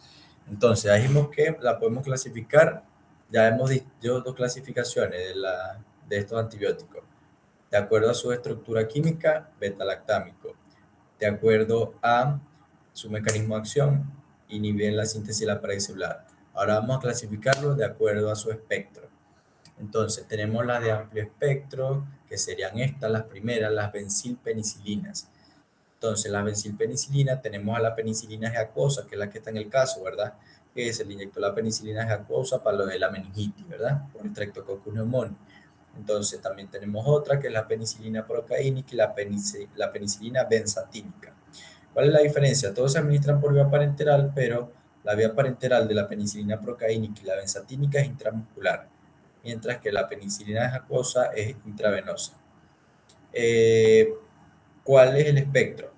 S1: Entonces, ya dijimos que la podemos clasificar, ya hemos dicho dos clasificaciones de estos antibióticos, de acuerdo a su estructura química, beta-lactámico, de acuerdo a su mecanismo de acción, inhiben la síntesis de la pared celular. Ahora vamos a clasificarlos de acuerdo a su espectro. Entonces, tenemos las de amplio espectro, que serían estas, las primeras, las benzilpenicilinas. Entonces, la benzilpenicilina, tenemos a la penicilina G acuosa, que es la que está en el caso, ¿verdad? Que se le inyectó la penicilina G acuosa para lo de la meningitis, ¿verdad? Por el Streptococcus pneumoniae. Entonces, también tenemos otra, que es la penicilina procaínica y la penicilina benzatínica. ¿Cuál es la diferencia? Todos se administran por vía parenteral, pero la vía parenteral de la penicilina procaínica y la benzatínica es intramuscular, mientras que la penicilina G acuosa es intravenosa. Eh, ¿Cuál es el espectro?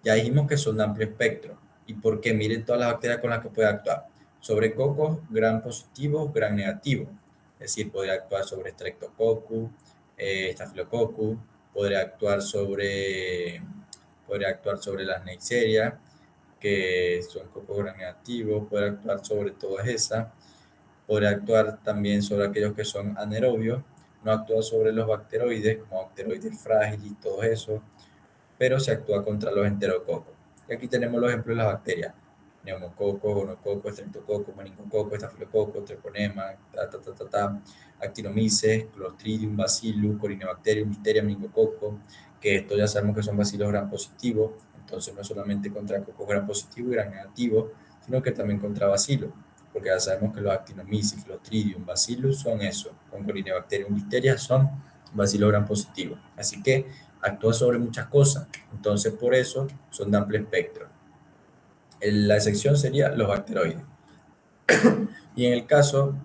S1: Ya dijimos que son de amplio espectro. ¿Y por qué? Miren todas las bacterias con las que puede actuar. Sobre cocos, gram positivo, gram negativo. Es decir, podría actuar sobre Streptococcus, Staphylococcus, podría actuar sobre las Neisseria, que son cocos gram negativos, podría actuar sobre todas esas, podría actuar también sobre aquellos que son anaerobios, no actúa sobre los bacteroides, como bacteroides frágiles y todo eso, pero se actúa contra los enterococos. Y aquí tenemos los ejemplos de las bacterias: neumococo, gonococo, estreptococo, meningococo, estafilococo, treponema, actinomyces, clostridium, bacillus, corynebacterium, listeria, meningococo, que esto ya sabemos que son bacilos gram positivos, entonces no solamente contra cocos gram positivo y gram negativo, sino que también contra bacilos, porque ya sabemos que los actinomyces, clostridium, bacillus son eso, con corynebacterium, listeria son bacilos gram positivos. Así que actúa sobre muchas cosas, entonces por eso son de amplio espectro. La excepción sería los bacteroides. Y en el caso,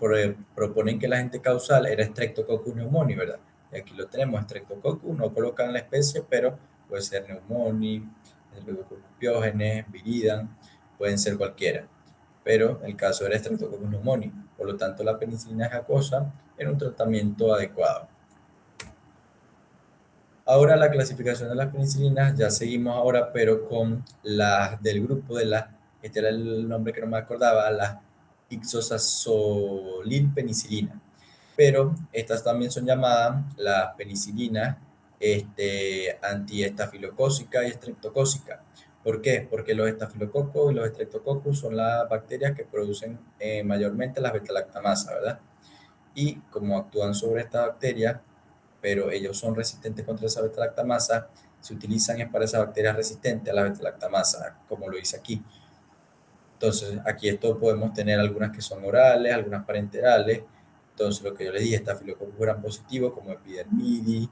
S1: proponen que el agente causal era Streptococcus pneumoniae, ¿verdad? Y aquí lo tenemos, Streptococcus, no colocan la especie, pero puede ser Pneumoniae, Piógenes, Viridian, pueden ser cualquiera. Pero el caso era Streptococcus pneumoniae, por lo tanto la penicilina jacosa era un tratamiento adecuado. Ahora la clasificación de las penicilinas, ya seguimos ahora, pero con las del grupo de las, este era el nombre que no me acordaba, las ixazolilpenicilina. Pero estas también son llamadas las penicilinas antiestafilocócica y estreptocócica. ¿Por qué? Porque los estafilococos y los streptococcus son las bacterias que producen mayormente las beta-lactamasa, ¿verdad? Y como actúan sobre esta bacteria, pero ellos son resistentes contra esa beta-lactamasa, se utilizan es para esas bacterias resistentes a la beta-lactamasa, como lo hice aquí. Entonces, aquí esto podemos tener algunas que son orales, algunas parenterales. Entonces, lo que yo les dije, estafilococcus gram positivo, como epidermidis,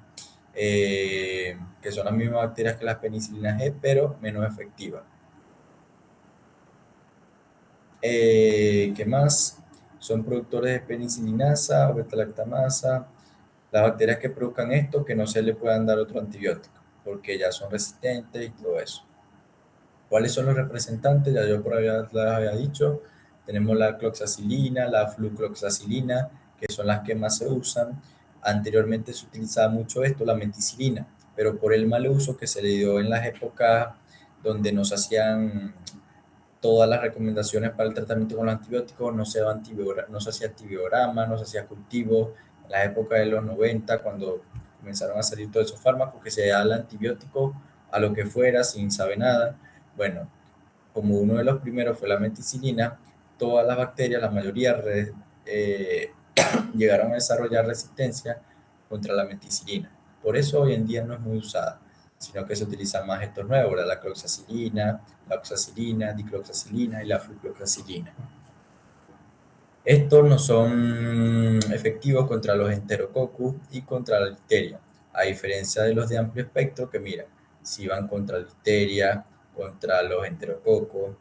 S1: que son las mismas bacterias que las penicilinas G, pero menos efectivas. ¿Qué más? Son productores de penicilinasa o beta-lactamasa. Las bacterias que produzcan esto, que no se le puedan dar otro antibiótico, porque ya son resistentes y todo eso. ¿Cuáles son los representantes? Ya yo por ahí les había dicho. Tenemos la cloxacilina, la flucloxacilina, que son las que más se usan. Anteriormente se utilizaba mucho esto, la meticilina, pero por el mal uso que se le dio en las épocas donde nos hacían todas las recomendaciones para el tratamiento con los antibióticos, no se hacía antibiograma, no se hacía cultivo. En la época de los 90, cuando comenzaron a salir todos esos fármacos, que se da el antibiótico a lo que fuera, sin saber nada. Bueno, como uno de los primeros fue la meticilina, todas las bacterias, la mayoría, eh, llegaron a desarrollar resistencia contra la meticilina. Por eso hoy en día no es muy usada, sino que se utilizan más estos nuevos, la cloxacilina, la oxacilina, dicloxacilina y la flucloxacilina. Estos no son efectivos contra los enterococcus y contra la listeria, a diferencia de los de amplio espectro que, mira, si van contra la listeria, contra los enterococos.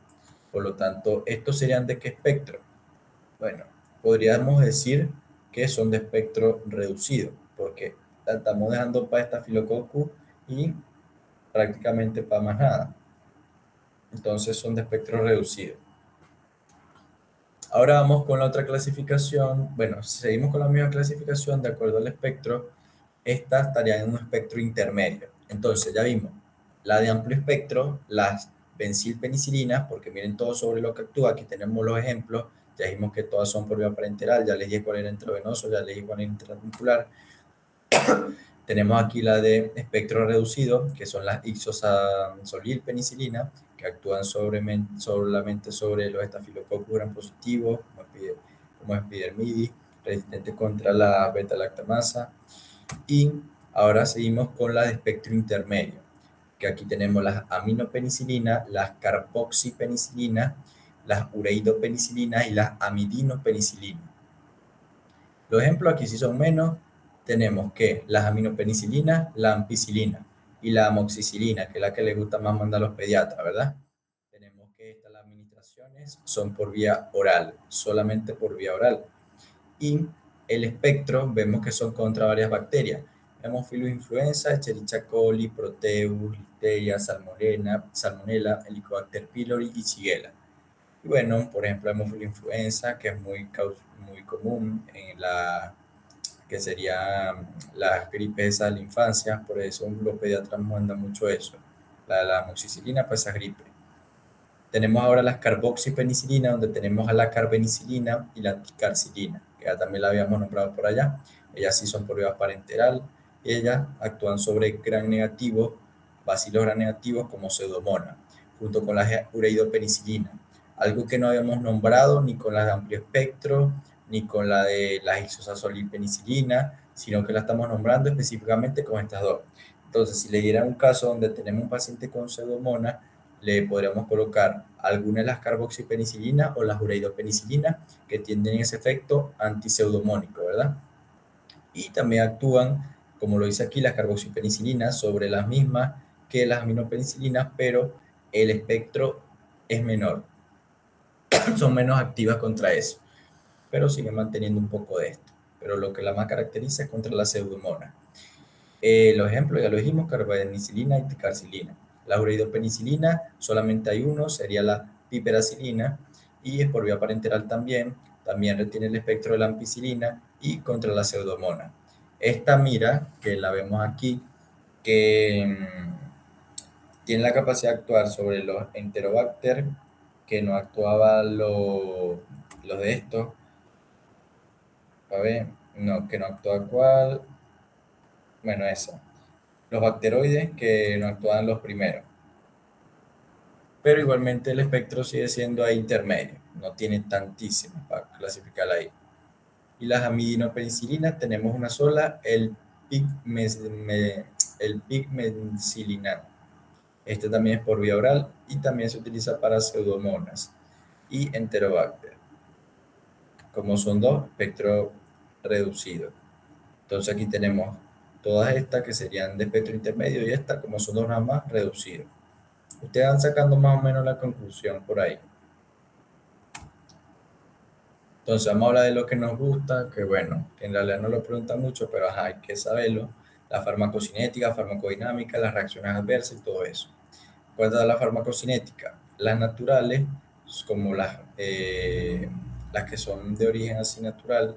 S1: Por lo tanto, estos serían de qué espectro. Bueno, podríamos decir que son de espectro reducido, porque la estamos dejando para estafilococcus y prácticamente para más nada. Entonces son de espectro reducido. Ahora vamos con la otra clasificación. Bueno, si seguimos con la misma clasificación de acuerdo al espectro. Estas estarían en un espectro intermedio. Entonces, ya vimos la de amplio espectro, las benzilpenicilinas, porque miren todo sobre lo que actúa. Aquí tenemos los ejemplos. Ya dijimos que todas son por vía parenteral. Ya les dije cuál era intravenoso, ya les dije cuál era intramuscular. Tenemos aquí la de espectro reducido, que son las ixosanzolilpenicilina, que actúan solamente sobre los estafilococcus gram positivos, como epidermidis, resistentes contra la beta-lactamasa. Y ahora seguimos con la de espectro intermedio, que aquí tenemos las aminopenicilinas, las carboxipenicilinas, las ureidopenicilinas y las amidinopenicilinas. Los ejemplos aquí sí son menos. Tenemos que las aminopenicilinas, la ampicilina y la amoxicilina, que es la que les gusta más mandar a los pediatras, ¿verdad? Tenemos que estas las administraciones son por vía oral, solamente por vía oral. Y el espectro vemos que son contra varias bacterias. Hemófilos influenza, Escherichia coli, Proteus, Listeria, Salmonella, Helicobacter pylori y Shigella. Y bueno, por ejemplo, hemófilo influenza, que es muy común en que sería las gripes de la infancia, por eso los pediatras mandan mucho eso, la amoxicilina para esa gripe. Tenemos ahora las carboxipenicilina, donde tenemos a la carbenicilina y la anticarcilina, que ya también la habíamos nombrado por allá. Ellas sí son por vía parenteral y ellas actúan sobre gran negativos, bacilos gran negativos como pseudomonas, junto con la ureidopenicilina. Algo que no habíamos nombrado ni con la de amplio espectro, ni con la de la isosazolilpenicilina, sino que la estamos nombrando específicamente con estas dos. Entonces, si le diera un caso donde tenemos un paciente con pseudomonas, le podríamos colocar alguna de las carboxipenicilinas o las ureidopenicilinas que tienen ese efecto antiseudomónico, ¿verdad? Y también actúan, como lo dice aquí, las carboxipenicilinas sobre las mismas que las aminopenicilinas, pero el espectro es menor, son menos activas contra eso, pero siguen manteniendo un poco de esto. Pero lo que la más caracteriza es contra la pseudomonas. Los ejemplos ya lo dijimos, carbapenicilina y ticarcilina. La uridopenicilina, solamente hay uno, sería la piperacilina, y es por vía parenteral también. También retiene el espectro de la ampicilina y contra la pseudomona. Esta mira, que la vemos aquí, que tiene la capacidad de actuar sobre los enterobacter, que no actuaba lo de esto. A ver, no, que no actúa cuál. Bueno, esa. Los bacteroides que no actúan los primeros. pero igualmente el espectro sigue siendo ahí intermedio, no tiene tantísimas para clasificarla ahí. Y las amidinopenicilinas tenemos una sola, el pigmencilina. Este también es por vía oral y también se utiliza para pseudomonas y enterobacter, como son dos, espectro reducido. Entonces aquí tenemos todas estas que serían de espectro intermedio y estas, como son dos nada más, reducido. Ustedes van sacando más o menos la conclusión por ahí. Entonces vamos a hablar de lo que nos gusta, que bueno, que en realidad no lo preguntan mucho, pero ajá, hay que saberlo. La farmacocinética, farmacodinámica, las reacciones adversas y todo eso. ¿Cuál es la farmacocinética? Las naturales, como las que son de origen así natural,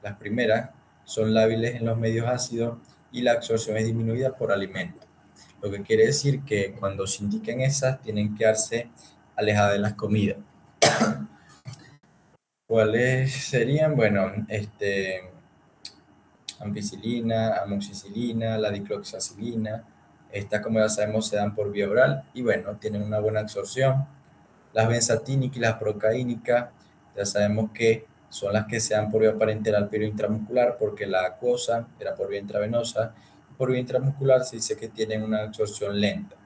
S1: las primeras son lábiles en los medios ácidos y la absorción es disminuida por alimento. Lo que quiere decir que cuando se indiquen esas, tienen que quedarse alejadas de las comidas. ¿Cuáles serían? Bueno, ampicilina, amoxicilina, la dicloxacilina. Estas, como ya sabemos, se dan por vía oral y bueno, tienen una buena absorción. Las benzatínicas y las procaínicas, ya sabemos que son las que se dan por vía parenteral pero intramuscular, porque la acuosa era por vía intravenosa. Por vía intramuscular se dice que tienen una absorción lenta.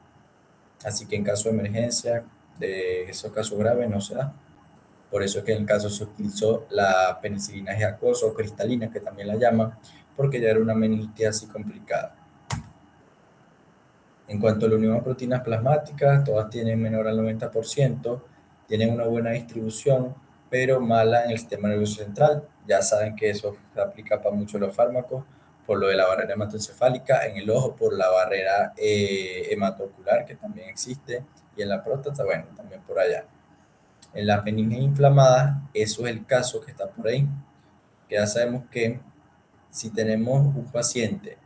S1: Así que en caso de emergencia, de esos casos graves, no se da. Por eso es que en el caso se utilizó la penicilina G acuosa o cristalina, que también la llaman, porque ya era una meningitis así complicada. En cuanto a la unión de proteínas plasmáticas, todas tienen menor al 90%, tienen una buena distribución, pero mala en el sistema nervioso central. Ya saben que eso se aplica para muchos de los fármacos, por lo de la barrera hematoencefálica, en el ojo por la barrera hematocular, que también existe, y en la próstata, bueno, también por allá. En la meninges inflamada, eso es el caso que está por ahí, que ya sabemos que si tenemos un paciente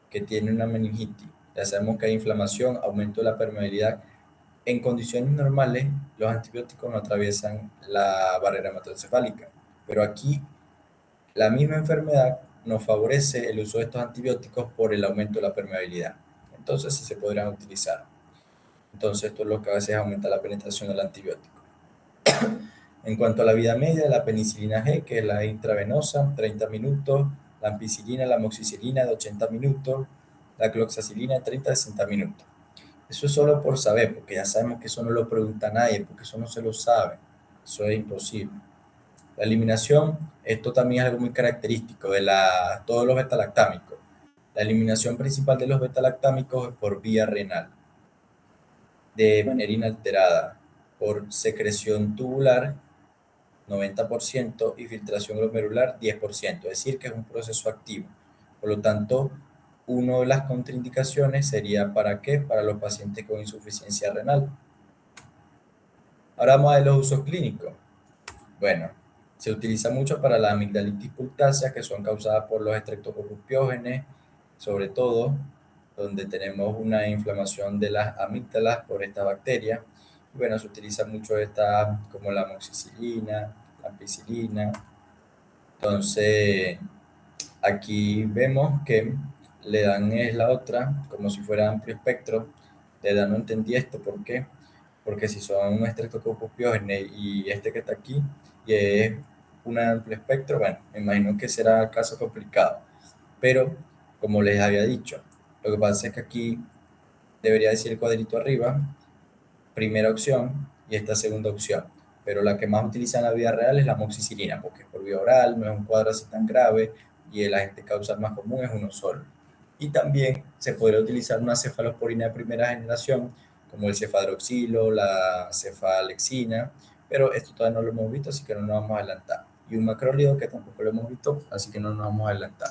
S1: que tiene una meningitis, ya sabemos que hay inflamación, aumento de la permeabilidad. En condiciones normales, los antibióticos no atraviesan la barrera hematoencefálica, pero aquí la misma enfermedad nos favorece el uso de estos antibióticos por el aumento de la permeabilidad. Entonces, sí se podrían utilizar. Entonces, esto es lo que a veces aumenta la penetración del antibiótico. En cuanto a la vida media, la penicilina G, que es la intravenosa, 30 minutos, la ampicilina, la amoxicilina de 80 minutos, la cloxacilina de 30 a 60 minutos. Eso es solo por saber, porque ya sabemos que eso no lo pregunta nadie, porque eso no se lo sabe. Eso es imposible. La eliminación, esto también es algo muy característico de todos los betalactámicos. La eliminación principal de los betalactámicos es por vía renal, de manera inalterada, por secreción tubular 90% y filtración glomerular 10%, es decir, que es un proceso activo. Por lo tanto, una de las contraindicaciones sería ¿para qué? Para los pacientes con insuficiencia renal. Ahora vamos a ver los usos clínicos. Bueno, se utiliza mucho para la amigdalitis pultácea, que son causadas por los Streptococcus pyogenes, sobre todo, donde tenemos una inflamación de las amígdalas por esta bacteria. Y bueno, se utiliza mucho esta, como la amoxicilina, la ampicilina. Entonces, aquí vemos que le dan es la otra, como si fuera amplio espectro. Le dan, no entendí esto, ¿por qué? Porque si son un Streptococcus pyogenes y este que está aquí, y es un amplio espectro, bueno, me imagino que será caso complicado. Pero, como les había dicho, lo que pasa es que aquí debería decir el cuadrito arriba, primera opción y esta segunda opción. Pero la que más utiliza en la vida real es la amoxicilina, porque es por vía oral, no es un cuadro así tan grave y el agente causal más común es uno solo. Y también se podría utilizar una cefalosporina de primera generación, como el cefadroxilo, la cefalexina, pero esto todavía no lo hemos visto, así que no nos vamos a adelantar. Y un macrólido que tampoco lo hemos visto, así que no nos vamos a adelantar.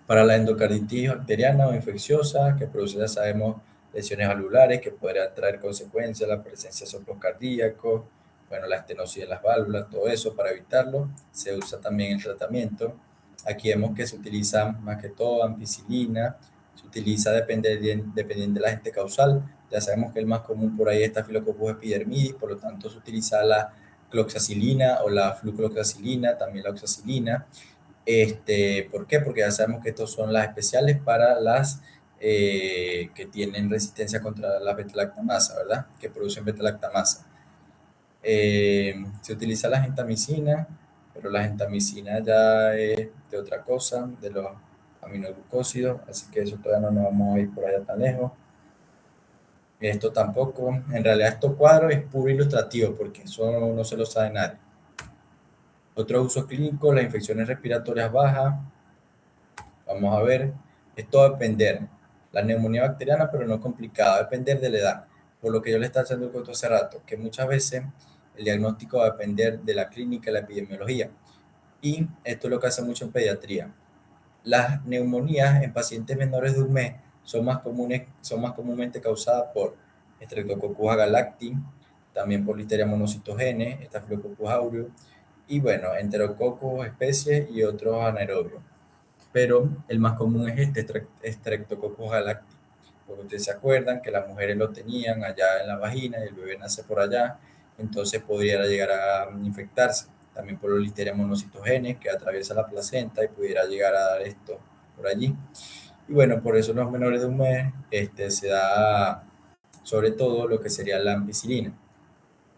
S1: Para la endocarditis bacteriana o infecciosa, que produce, ya sabemos, lesiones valvulares, que podría traer consecuencias, la presencia de soplos cardíacos, bueno, la estenosis de las válvulas, todo eso para evitarlo, se usa también el tratamiento. Aquí vemos que se utiliza más que todo ampicilina, se utiliza dependiendo de la agente causal, ya sabemos que el más común por ahí es Staphylococcus epidermidis, por lo tanto se utiliza la cloxacilina o la flucloxacilina, también la oxacilina. ¿Por qué? Porque ya sabemos que estos son las especiales para las que tienen resistencia contra la beta-lactamasa, ¿verdad? Que producen beta-lactamasa. Se utiliza la gentamicina, pero la gentamicina ya es de otra cosa, de los aminoglucósidos, así que eso todavía no nos vamos a ir por allá tan lejos. Esto tampoco, en realidad estos cuadros es puro ilustrativo, porque eso no se lo sabe nadie. Otro uso clínico, las infecciones respiratorias bajas. Vamos a ver, esto va a depender. La neumonía bacteriana, pero no complicada, va a depender de la edad. Por lo que yo le estaba haciendo el cuento hace rato, que muchas veces el diagnóstico va a depender de la clínica y la epidemiología. Y esto es lo que hace mucho en pediatría. Las neumonías en pacientes menores de un mes son más comúnmente causadas por Streptococcus agalacti, también por Listeria monocytogenes, Staphylococcus aureus, y bueno, Enterococcus especies y otros anaerobios, pero el más común es este Streptococcus galacti, porque ustedes se acuerdan que las mujeres lo tenían allá en la vagina y el bebé nace por allá, entonces podría llegar a infectarse también por los Listeria monocytogenes que atraviesa la placenta y pudiera llegar a dar esto por allí. Y bueno, por eso en los menores de un mes se da sobre todo lo que sería la ampicilina.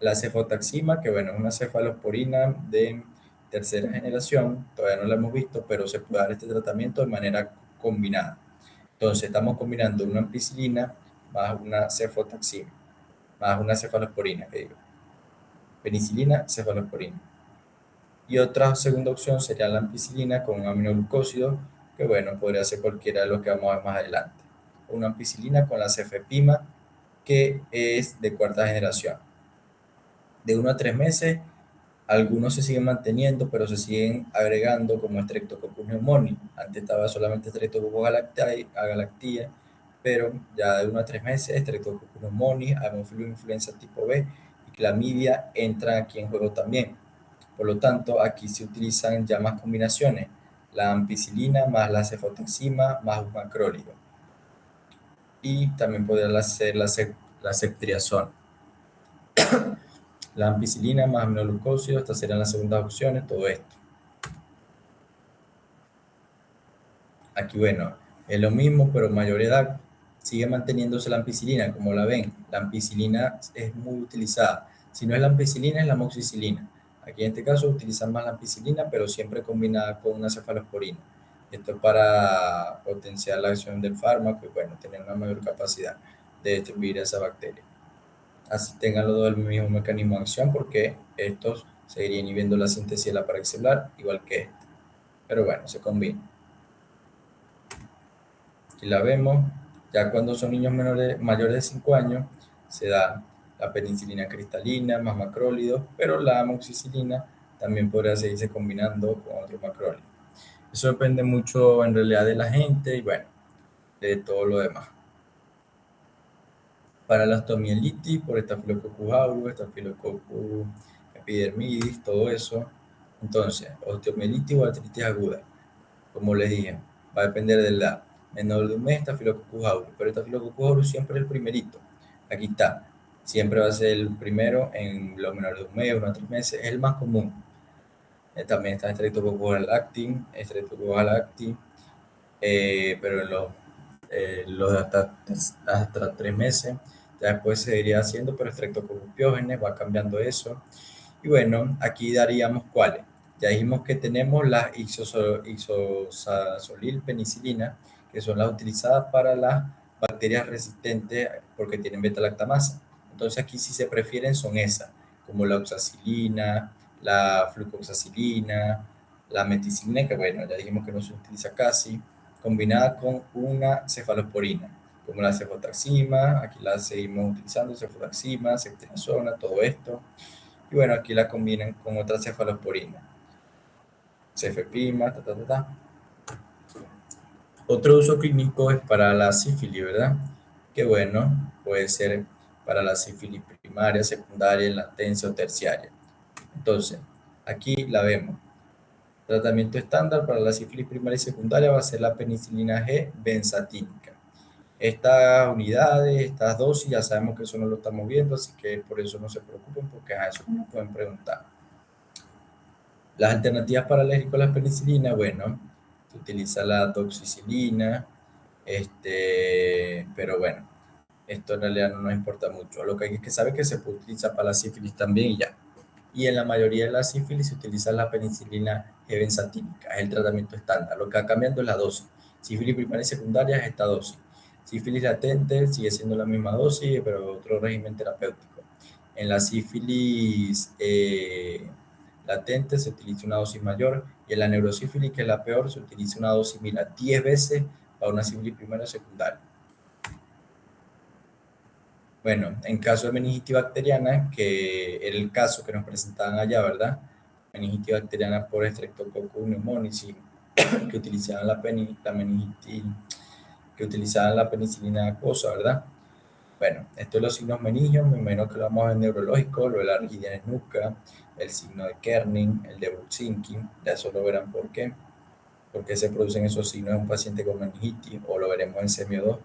S1: La cefotaxima, que bueno, es una cefalosporina de tercera generación, todavía no la hemos visto, pero se puede dar este tratamiento de manera combinada. Entonces estamos combinando una ampicilina más una cefotaxima, más una cefalosporina, que digo, penicilina, cefalosporina. Y otra segunda opción sería la ampicilina con un aminoglucósido, que bueno, podría ser cualquiera de los que vamos a ver más adelante. Una ampicilina con la cefepima, que es de cuarta generación. De 1 a 3 meses. Algunos se siguen manteniendo, pero se siguen agregando como Streptococcus pneumoniae. Antes estaba solamente Streptococcus agalactiae, pero ya de 1 a 3 meses, Streptococcus pneumoniae, Haemophilus influenza tipo B y clamidia entran aquí en juego también. Por lo tanto, aquí se utilizan ya más combinaciones, la ampicilina más la cefotaxima más un macrólido. Y también podría ser la ceftriaxona. La ampicilina más aminoglucósidos, estas serían las segundas opciones, todo esto. Aquí, bueno, es lo mismo, pero mayor edad. Sigue manteniéndose la ampicilina, como la ven. La ampicilina es muy utilizada. Si no es la ampicilina, es la amoxicilina. Aquí en este caso utilizan más la ampicilina, pero siempre combinada con una cefalosporina. Esto es para potenciar la acción del fármaco y, bueno, tener una mayor capacidad de destruir esa bacteria. Así tengan los dos el mismo mecanismo de acción, porque estos seguirían inhibiendo la síntesis de la pared celular, igual que este. Pero bueno, se combina. Aquí la vemos, ya cuando son niños mayores de 5 años, se da la penicilina cristalina más macrólidos, pero la amoxicilina también podría seguirse combinando con otros macrólidos. Eso depende mucho en realidad de la gente y bueno, de todo lo demás. Para la osteomielitis, por Staphylococcus aureus, Staphylococcus epidermidis, todo eso. Entonces, osteomielitis o artritis aguda, como les dije, va a depender de la menor de un mes, Staphylococcus aureus, pero Staphylococcus aureus siempre es el primerito. Aquí está, siempre va a ser el primero en los menores de un mes, 1 a 3 meses, es el más común. También está Streptococcus Streptococcus galacti, pero en los de hasta 3 meses, ya después se iría haciendo, pero Streptococcus pyogenes va cambiando eso. Y bueno, aquí daríamos cuáles. Ya dijimos que tenemos las isoxazolil penicilina, que son las utilizadas para las bacterias resistentes porque tienen beta-lactamasa. Entonces aquí sí se prefieren son esas, como la oxacilina, la flucoxacilina, la meticilina, que bueno, ya dijimos que no se utiliza casi, combinada con una cefalosporina, como la cefotaxima, aquí la seguimos utilizando, cefotaxima, ceftriaxona, todo esto. Y bueno, aquí la combinan con otra cefalosporina, cefepima, ta, ta, ta, ta. Otro uso clínico es para la sífilis, ¿verdad? Que bueno, puede ser para la sífilis primaria, secundaria, latencia o terciaria. Entonces, aquí la vemos. Tratamiento estándar para la sífilis primaria y secundaria va a ser la penicilina G benzatínica. Estas unidades, estas dosis, ya sabemos que eso no lo estamos viendo, así que por eso no se preocupen, porque a eso no pueden preguntar. Las alternativas para alérgicos a la penicilina, bueno, se utiliza la doxicilina, Pero bueno, esto en realidad no nos importa mucho. Lo que hay que saber es que se puede utilizar para la sífilis también y ya. Y en la mayoría de las sífilis se utiliza la penicilina benzatínica, es el tratamiento estándar. Lo que va cambiando es la dosis. Sífilis primaria y secundaria es esta dosis. Sífilis latente sigue siendo la misma dosis, pero otro régimen terapéutico. En la sífilis latente se utiliza una dosis mayor y en la neurosífilis, que es la peor, se utiliza una dosis, mira, 10 veces para una sífilis primaria o secundaria. Bueno, en caso de meningitis bacteriana, que era el caso que nos presentaban allá, ¿verdad? Meningitis bacteriana por Streptococcus pneumoniae, que utilizaban la meningitis, que utilizaban la penicilina acuosa, ¿verdad? Bueno, estos son los signos meningios, me imagino que lo vamos a ver neurológico, lo de la rigidez nuca, el signo de Kerning, el de Brudzinski, ya eso lo verán por qué se producen esos signos en un paciente con meningitis, o lo veremos en semio 2.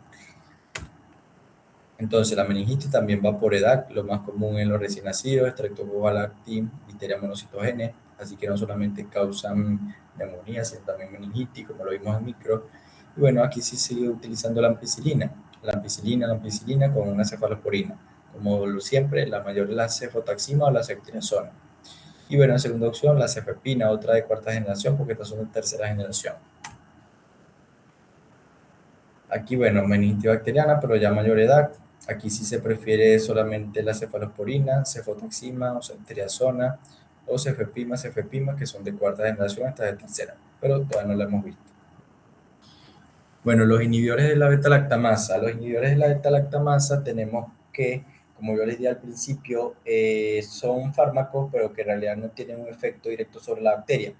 S1: Entonces, la meningitis también va por edad, lo más común en los recién nacidos, Streptococcus lactis, Listeria monocytogenes, así que no solamente causan neumonía, sino también meningitis, como lo vimos en micro. Y bueno, aquí sí sigue utilizando la ampicilina con una cefalosporina, como siempre, la mayor es la cefotaxima o la ceftriaxona. Y bueno, en segunda opción, la cefepina, otra de cuarta generación, porque estas son de tercera generación. Aquí, bueno, meningitis bacteriana, pero ya mayor edad. Aquí sí se prefiere solamente la cefalosporina, cefotaxima o ceftriaxona o cefepima, que son de cuarta generación hasta de tercera, pero todavía no la hemos visto. Bueno, los inhibidores de la beta-lactamasa. Los inhibidores de la beta-lactamasa tenemos que, como yo les di al principio, son fármacos, pero que en realidad no tienen un efecto directo sobre la bacteria.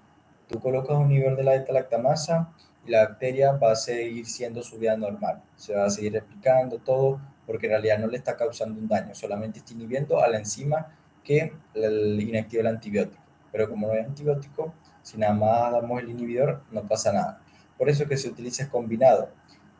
S1: Tú colocas un inhibidor de la beta-lactamasa y la bacteria va a seguir siendo su vida normal. Se va a seguir replicando todo, porque en realidad no le está causando un daño, solamente está inhibiendo a la enzima que inactiva el antibiótico. Pero como no hay antibiótico, si nada más damos el inhibidor, no pasa nada. Por eso que se utiliza combinado,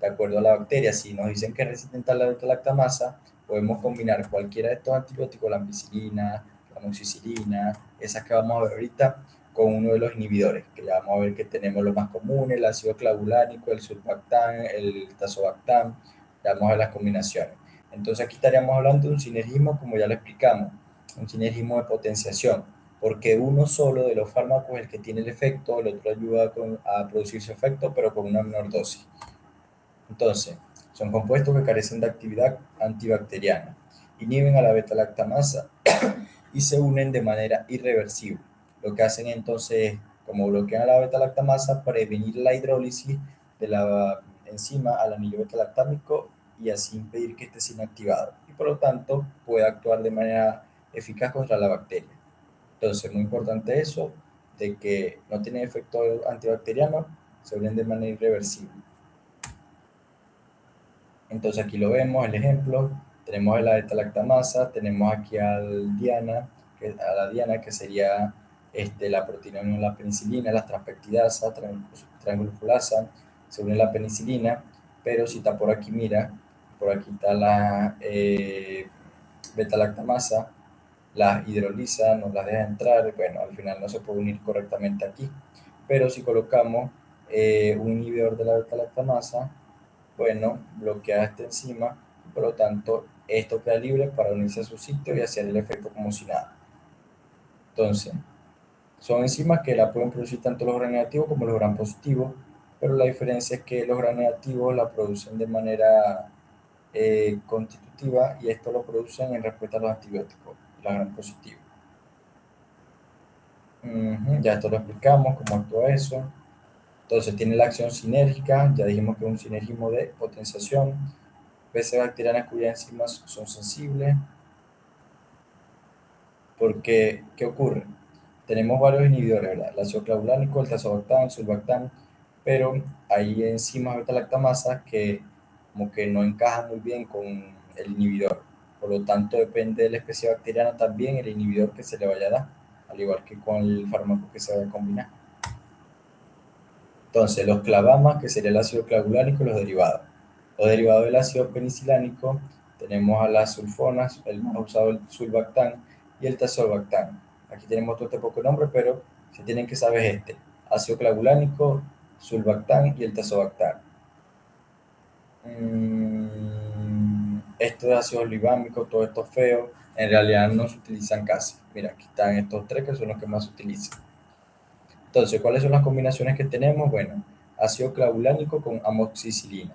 S1: de acuerdo a la bacteria. Si nos dicen que es resistente a la beta-lactamasa, podemos combinar cualquiera de estos antibióticos, la ampicilina, la amoxicilina, esas que vamos a ver ahorita, con uno de los inhibidores, que ya vamos a ver que tenemos los más comunes, el ácido clavulánico, el sulbactam, el tazobactam, ya vamos a ver las combinaciones. Entonces aquí estaríamos hablando de un sinergismo, como ya lo explicamos, un sinergismo de potenciación, porque uno solo de los fármacos es el que tiene el efecto, el otro ayuda a producir su efecto, pero con una menor dosis. Entonces, son compuestos que carecen de actividad antibacteriana, inhiben a la beta-lactamasa y se unen de manera irreversible. Lo que hacen entonces es, como bloquean a la beta-lactamasa, prevenir la hidrólisis de la enzima al anillo beta-lactámico y así impedir que esté sin activado. Y por lo tanto, puede actuar de manera eficaz contra la bacteria. Entonces, muy importante eso, de que no tienen efecto antibacteriano, se unen de manera irreversible. Entonces aquí lo vemos, el ejemplo, tenemos la beta-lactamasa, tenemos aquí a la diana, que sería la proteína unión la penicilina, la transpeptidasa, triangulfolasa, se une la penicilina, pero si está por aquí, mira, por aquí está la beta-lactamasa, las hidroliza, nos las deja entrar, bueno, al final no se puede unir correctamente aquí, pero si colocamos un inhibidor de la beta-lactamasa, bueno, bloquea esta enzima y por lo tanto esto queda libre para unirse a su sitio y hacer el efecto como si nada. Entonces, son enzimas que la pueden producir tanto los gram negativos como los gram positivos, pero la diferencia es que los gram negativos la producen de manera constitutiva y esto lo producen en respuesta a los antibióticos, los gram positivos. Ya esto lo explicamos, cómo actúa eso. Entonces tiene la acción sinérgica, ya dijimos que es un sinergismo de potenciación. Veces bacterianas cuyas enzimas son sensibles, porque ¿qué ocurre? Tenemos varios inhibidores, ¿verdad? El ácido clavulánico, el tazobactam, el sulbactam, pero hay enzimas beta-lactamasas que como que no encajan muy bien con el inhibidor. Por lo tanto, depende de la especie bacteriana también el inhibidor que se le vaya a dar, al igual que con el fármaco que se vaya a combinar. Entonces, los clavamas, que sería el ácido clavulánico, los derivados. Los derivados del ácido penicilánico, tenemos a las sulfonas, el más usado el sulbactam y el tazobactam. Aquí tenemos todo este poco nombre, pero se tienen que saber ácido clavulánico, sulbactam y el tazobactam. Estos ácidos libámicos, todos estos feos, en realidad no se utilizan casi. Mira, aquí están estos tres que son los que más se utilizan. Entonces, ¿cuáles son las combinaciones que tenemos? Bueno, ácido clavulánico con amoxicilina.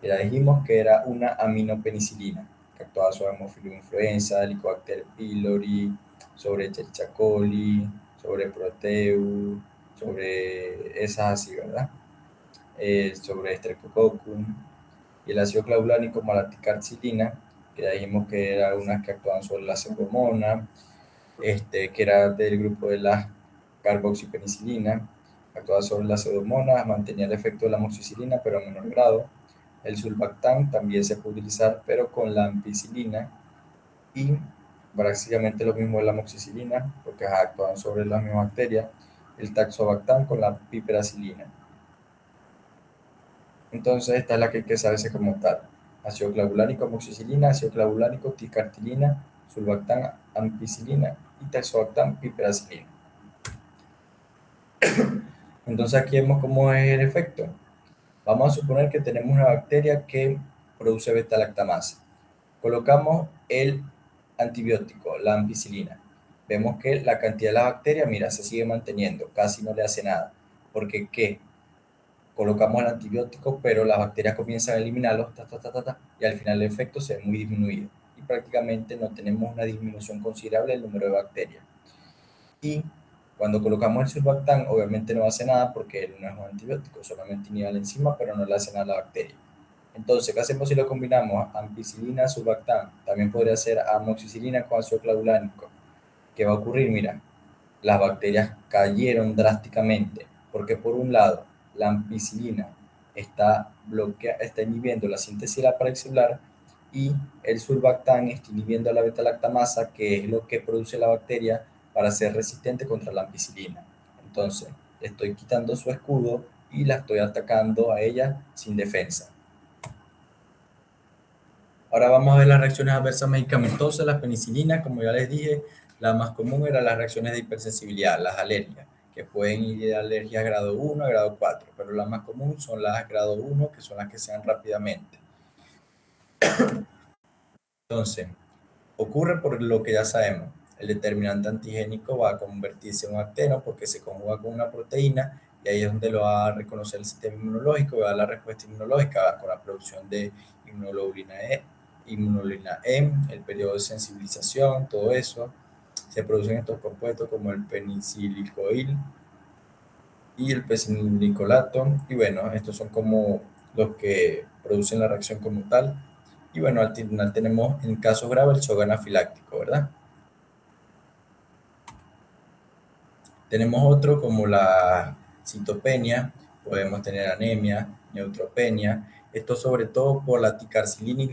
S1: Ya dijimos que era una aminopenicilina, que actuaba sobre Haemophilus influenza, Helicobacter pylori, sobre Escherichia coli, sobre Proteus, sobre esas así, ¿verdad? Sobre Streptococcus. Y el ácido clavulánico como la ticarcilina, que ya dijimos que era una que actuaban sobre la pseudomonas, que era del grupo de la carboxipenicilina, actuaba sobre las pseudomonas, mantenía el efecto de la amoxicilina, pero a menor grado. El sulbactam también se puede utilizar, pero con la ampicilina y básicamente lo mismo de la amoxicilina, porque actúan sobre las mismas bacterias. El taxobactam con la piperacilina. Entonces, esta es la que hay que saberse como tal. Ácido clavulánico, amoxicilina, ácido clavulánico, ticartilina, sulbactam, ampicilina y taxobactam, piperacilina. Entonces aquí vemos cómo es el efecto. Vamos a suponer que tenemos una bacteria que produce beta-lactamasa. Colocamos el antibiótico, la ampicilina. Vemos que la cantidad de la bacteria, mira, se sigue manteniendo, casi no le hace nada. Porque ¿qué? Colocamos el antibiótico, pero las bacterias comienzan a eliminarlos, y al final el efecto se ve muy disminuido. Y prácticamente no tenemos una disminución considerable del número de bacterias. Y cuando colocamos el surfactán, obviamente no hace nada porque él no es un antibiótico, solamente inhibe la enzima, pero no le hace nada a la bacteria. Entonces, ¿qué hacemos si lo combinamos? Ampicilina, surfactán. También podría ser amoxicilina con ácido clavulánico. ¿Qué va a ocurrir? Mira, las bacterias cayeron drásticamente, porque por un lado, la ampicilina está inhibiendo la síntesis de la pared celular y el sulbactán está inhibiendo la beta-lactamasa, que es lo que produce la bacteria para ser resistente contra la ampicilina. Entonces, estoy quitando su escudo y la estoy atacando a ella sin defensa. Ahora vamos a ver las reacciones adversas medicamentosas. La penicilina, como ya les dije, la más común era las reacciones de hipersensibilidad, las alergias, que pueden ir de alergias grado 1 a grado 4, pero la más común son las grado 1, que son las que se dan rápidamente. Entonces, ocurre por lo que ya sabemos. El determinante antigénico va a convertirse en un acteno porque se conjuga con una proteína y ahí es donde lo va a reconocer el sistema inmunológico, va a dar la respuesta inmunológica con la producción de inmunoglobulina E, el periodo de sensibilización, todo eso. Se producen estos compuestos como el penicilicoil y el pecinicolato. Y bueno, estos son como los que producen la reacción como tal. Y bueno, al final tenemos en casos graves el shock anafiláctico, ¿verdad? Tenemos otro como la citopenia, podemos tener anemia, neutropenia, esto sobre todo por la ticarcilina y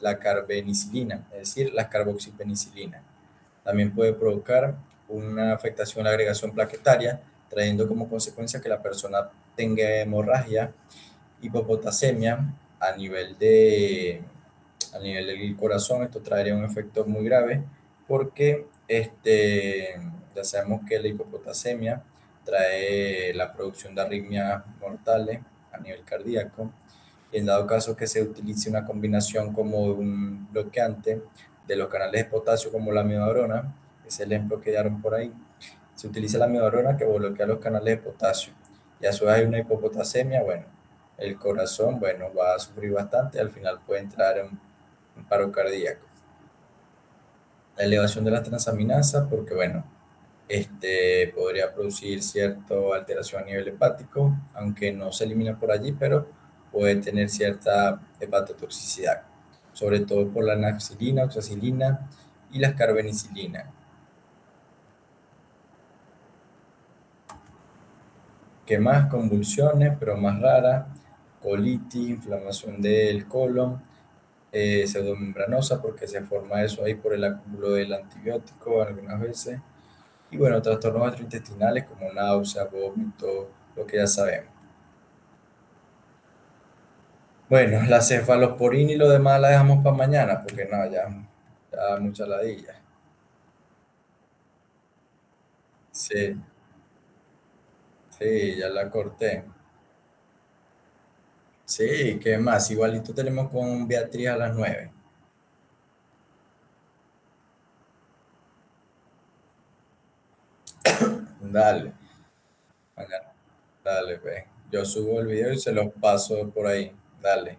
S1: la carbenicilina, es decir, la carboxipenicilina. También puede provocar una afectación a la agregación plaquetaria, trayendo como consecuencia que la persona tenga hemorragia, hipopotasemia a nivel del corazón. Esto traería un efecto muy grave porque ya sabemos que la hipopotasemia trae la producción de arritmias mortales a nivel cardíaco. Y en dado caso que se utilice una combinación como un bloqueante de los canales de potasio como la amiodarona, ese es el ejemplo que dieron por ahí, se utiliza la amiodarona que bloquea los canales de potasio. Y a su vez hay una hipopotasemia, bueno, el corazón, bueno, va a sufrir bastante, al final puede entrar en un paro cardíaco. La elevación de la transaminasa, porque bueno, podría producir cierta alteración a nivel hepático, aunque no se elimina por allí, pero puede tener cierta hepatotoxicidad, sobre todo por la naxilina, oxacilina y las carbenicilinas. ¿Qué más? Convulsiones, pero más raras, colitis, inflamación del colon, pseudomembranosa, porque se forma eso ahí por el acúmulo del antibiótico algunas veces. Y bueno, trastornos gastrointestinales como náusea, vómito, lo que ya sabemos. Bueno, la cefalosporina y lo demás la dejamos para mañana, porque no, ya mucha ladilla. Sí, sí, ya la corté. Sí, ¿qué más? Igualito tenemos con Beatriz a las 9. Dale, mañana. Dale, pues. Yo subo el video y se los paso por ahí. Dale.